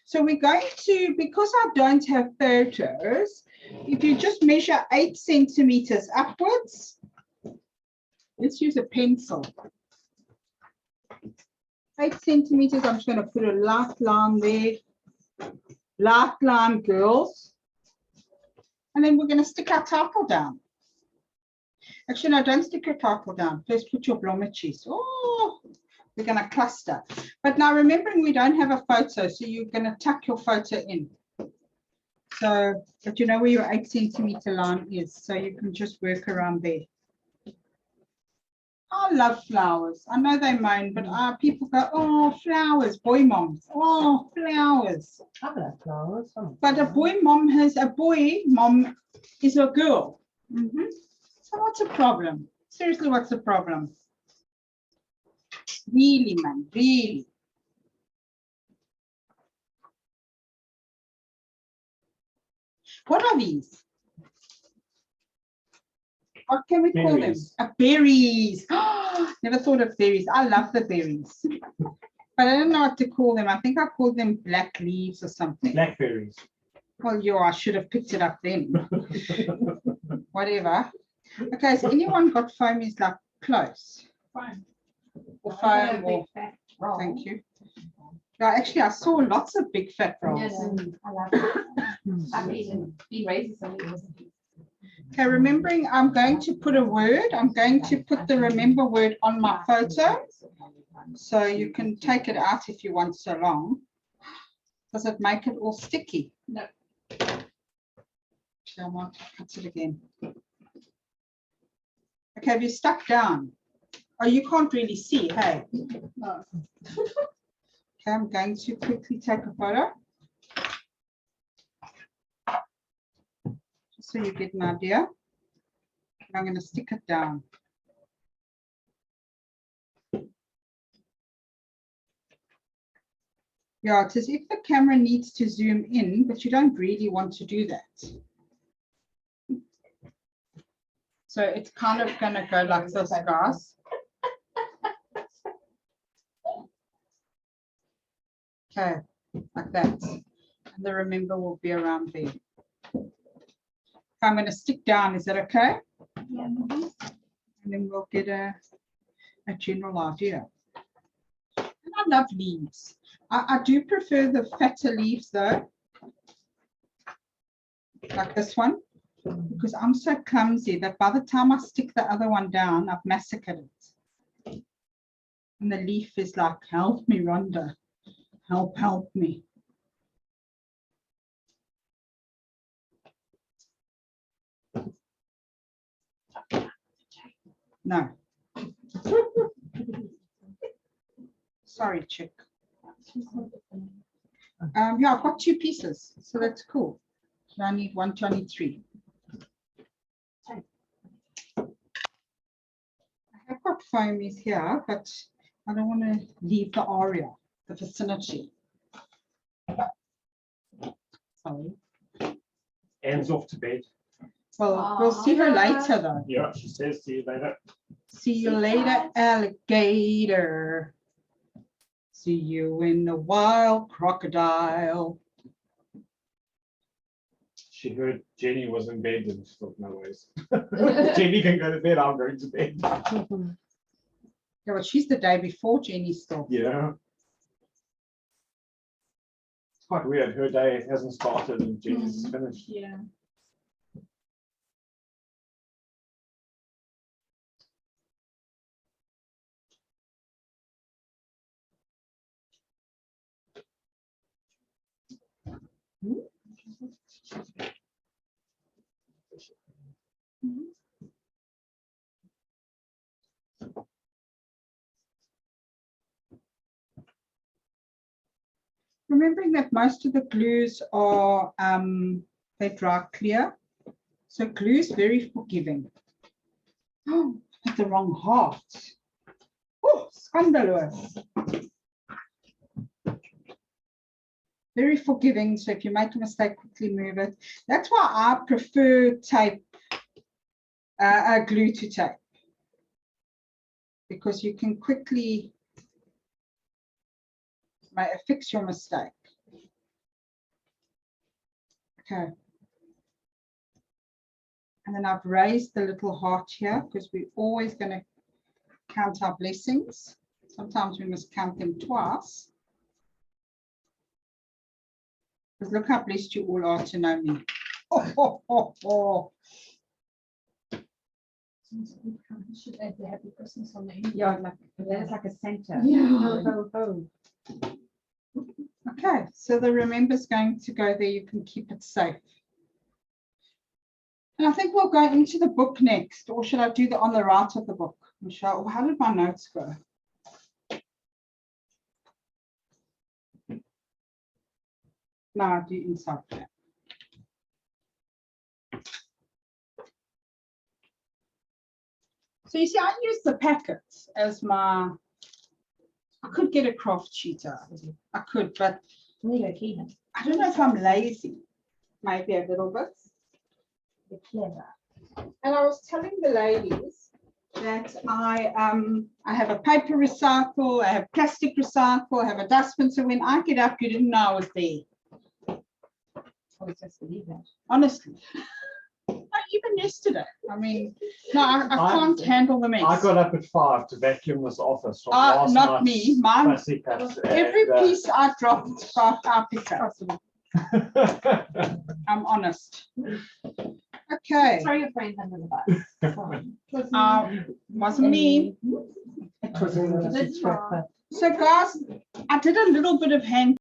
So we're going to, because I don't have photos, if you just measure 8 centimeters upwards, let's use a pencil. 8 centimeters, I'm just going to put a light line there. Light line, girls. And then we're going to stick our title down. Actually, no, don't stick your title down. First put your blommetjies. Oh, we're going to cluster. But now remembering we don't have a photo, so you're going to tuck your photo in. So, but you know where your 8 centimeter line is, so you can just work around there. I love flowers. I know they moan, but people go, oh, flowers, boy moms. Oh, flowers. I love flowers. But a boy mom is a girl. So what's the problem? Seriously, what's the problem? Really, man, really. What are these? What can we call them? Berries. Never thought of berries. I love the berries. But I don't know what to call them. I think I called them black leaves or something. Blackberries. Well, I should have picked it up then. Whatever. Okay, has anyone got foamies like close? Fine. Or foam or, thank you. Yeah, actually, I saw lots of big fat rolls. I love it. I've been raising some of those. Okay, remembering I'm going to put a word, I'm going to put the remember word on my photo. So you can take it out if you want so long. Does it make it all sticky? No. So I want to cut it again. Okay, have you stuck down? Oh, you can't really see, hey? No. Okay, I'm going to quickly take a photo. Just so you get an idea. I'm going to stick it down. Yeah, it's as if the camera needs to zoom in, but you don't really want to do that. So it's kind of going to go like this, guys. Okay, like that. And the remember will be around there. I'm going to stick down, is that okay? Yeah. And then we'll get a general idea. And I love leaves. I do prefer the fatter leaves though, like this one, because I'm so clumsy that by the time I stick the other one down, I've massacred it. And the leaf is like, help me, Rhonda. Help me. No. Sorry, chick. Yeah, I've got 2 pieces, so that's cool. So I need 123. I have got foamies here, but I don't want to leave the area, the vicinity. Sorry. Anne's off to bed. Well, we'll see her later, though. Yeah, she says see you later. See you later, alligator. See you in the wild, crocodile. She heard Jenny was in bed and she thought, no ways. Jenny can go to bed, I'm going to bed. Yeah, well, she's the day before Jenny still. Yeah. It's quite weird. Her day hasn't started and Jenny's finished. Yeah. Remembering that most of the glues are they dry clear, so glue is very forgiving. Oh, I put the wrong heart. Oh, scandalous. Very forgiving, so if you make a mistake, quickly move it. That's why I prefer tape, glue to tape, because you can quickly fix your mistake. Okay. And then I've raised the little heart here because we're always going to count our blessings. Sometimes we must count them twice. Because look how blessed you all are to know me. Oh, oh, oh, oh. Should add the happy Christmas on the end. Yeah, like that's like a center. Yeah. Okay, so the remember's going to go there. You can keep it safe. And I think we'll go into the book next, or should I do the on the right of the book, Michelle? How did my notes go? No, I do inside there. So you see, I use the packets as my, I could get a craft sheet out. I could, but I don't know if I'm lazy. Maybe a little bit. Be clever. And I was telling the ladies that I have a paper recycle, I have plastic recycle, I have a dustbin. So when I get up, you didn't know I was there. I was just believe that. Honestly. I even yesterday. I mean, no, I I- can't handle the mess. I got up at 5 to vacuum this office from Ah, last not night's me. Mine- fussy cut, Every and, piece I dropped got I picked up. I'm honest. Okay, Throw your friends under the bus. It's fine. wasn't me. It was in the Good scrapper. So guys, I did a little bit of hand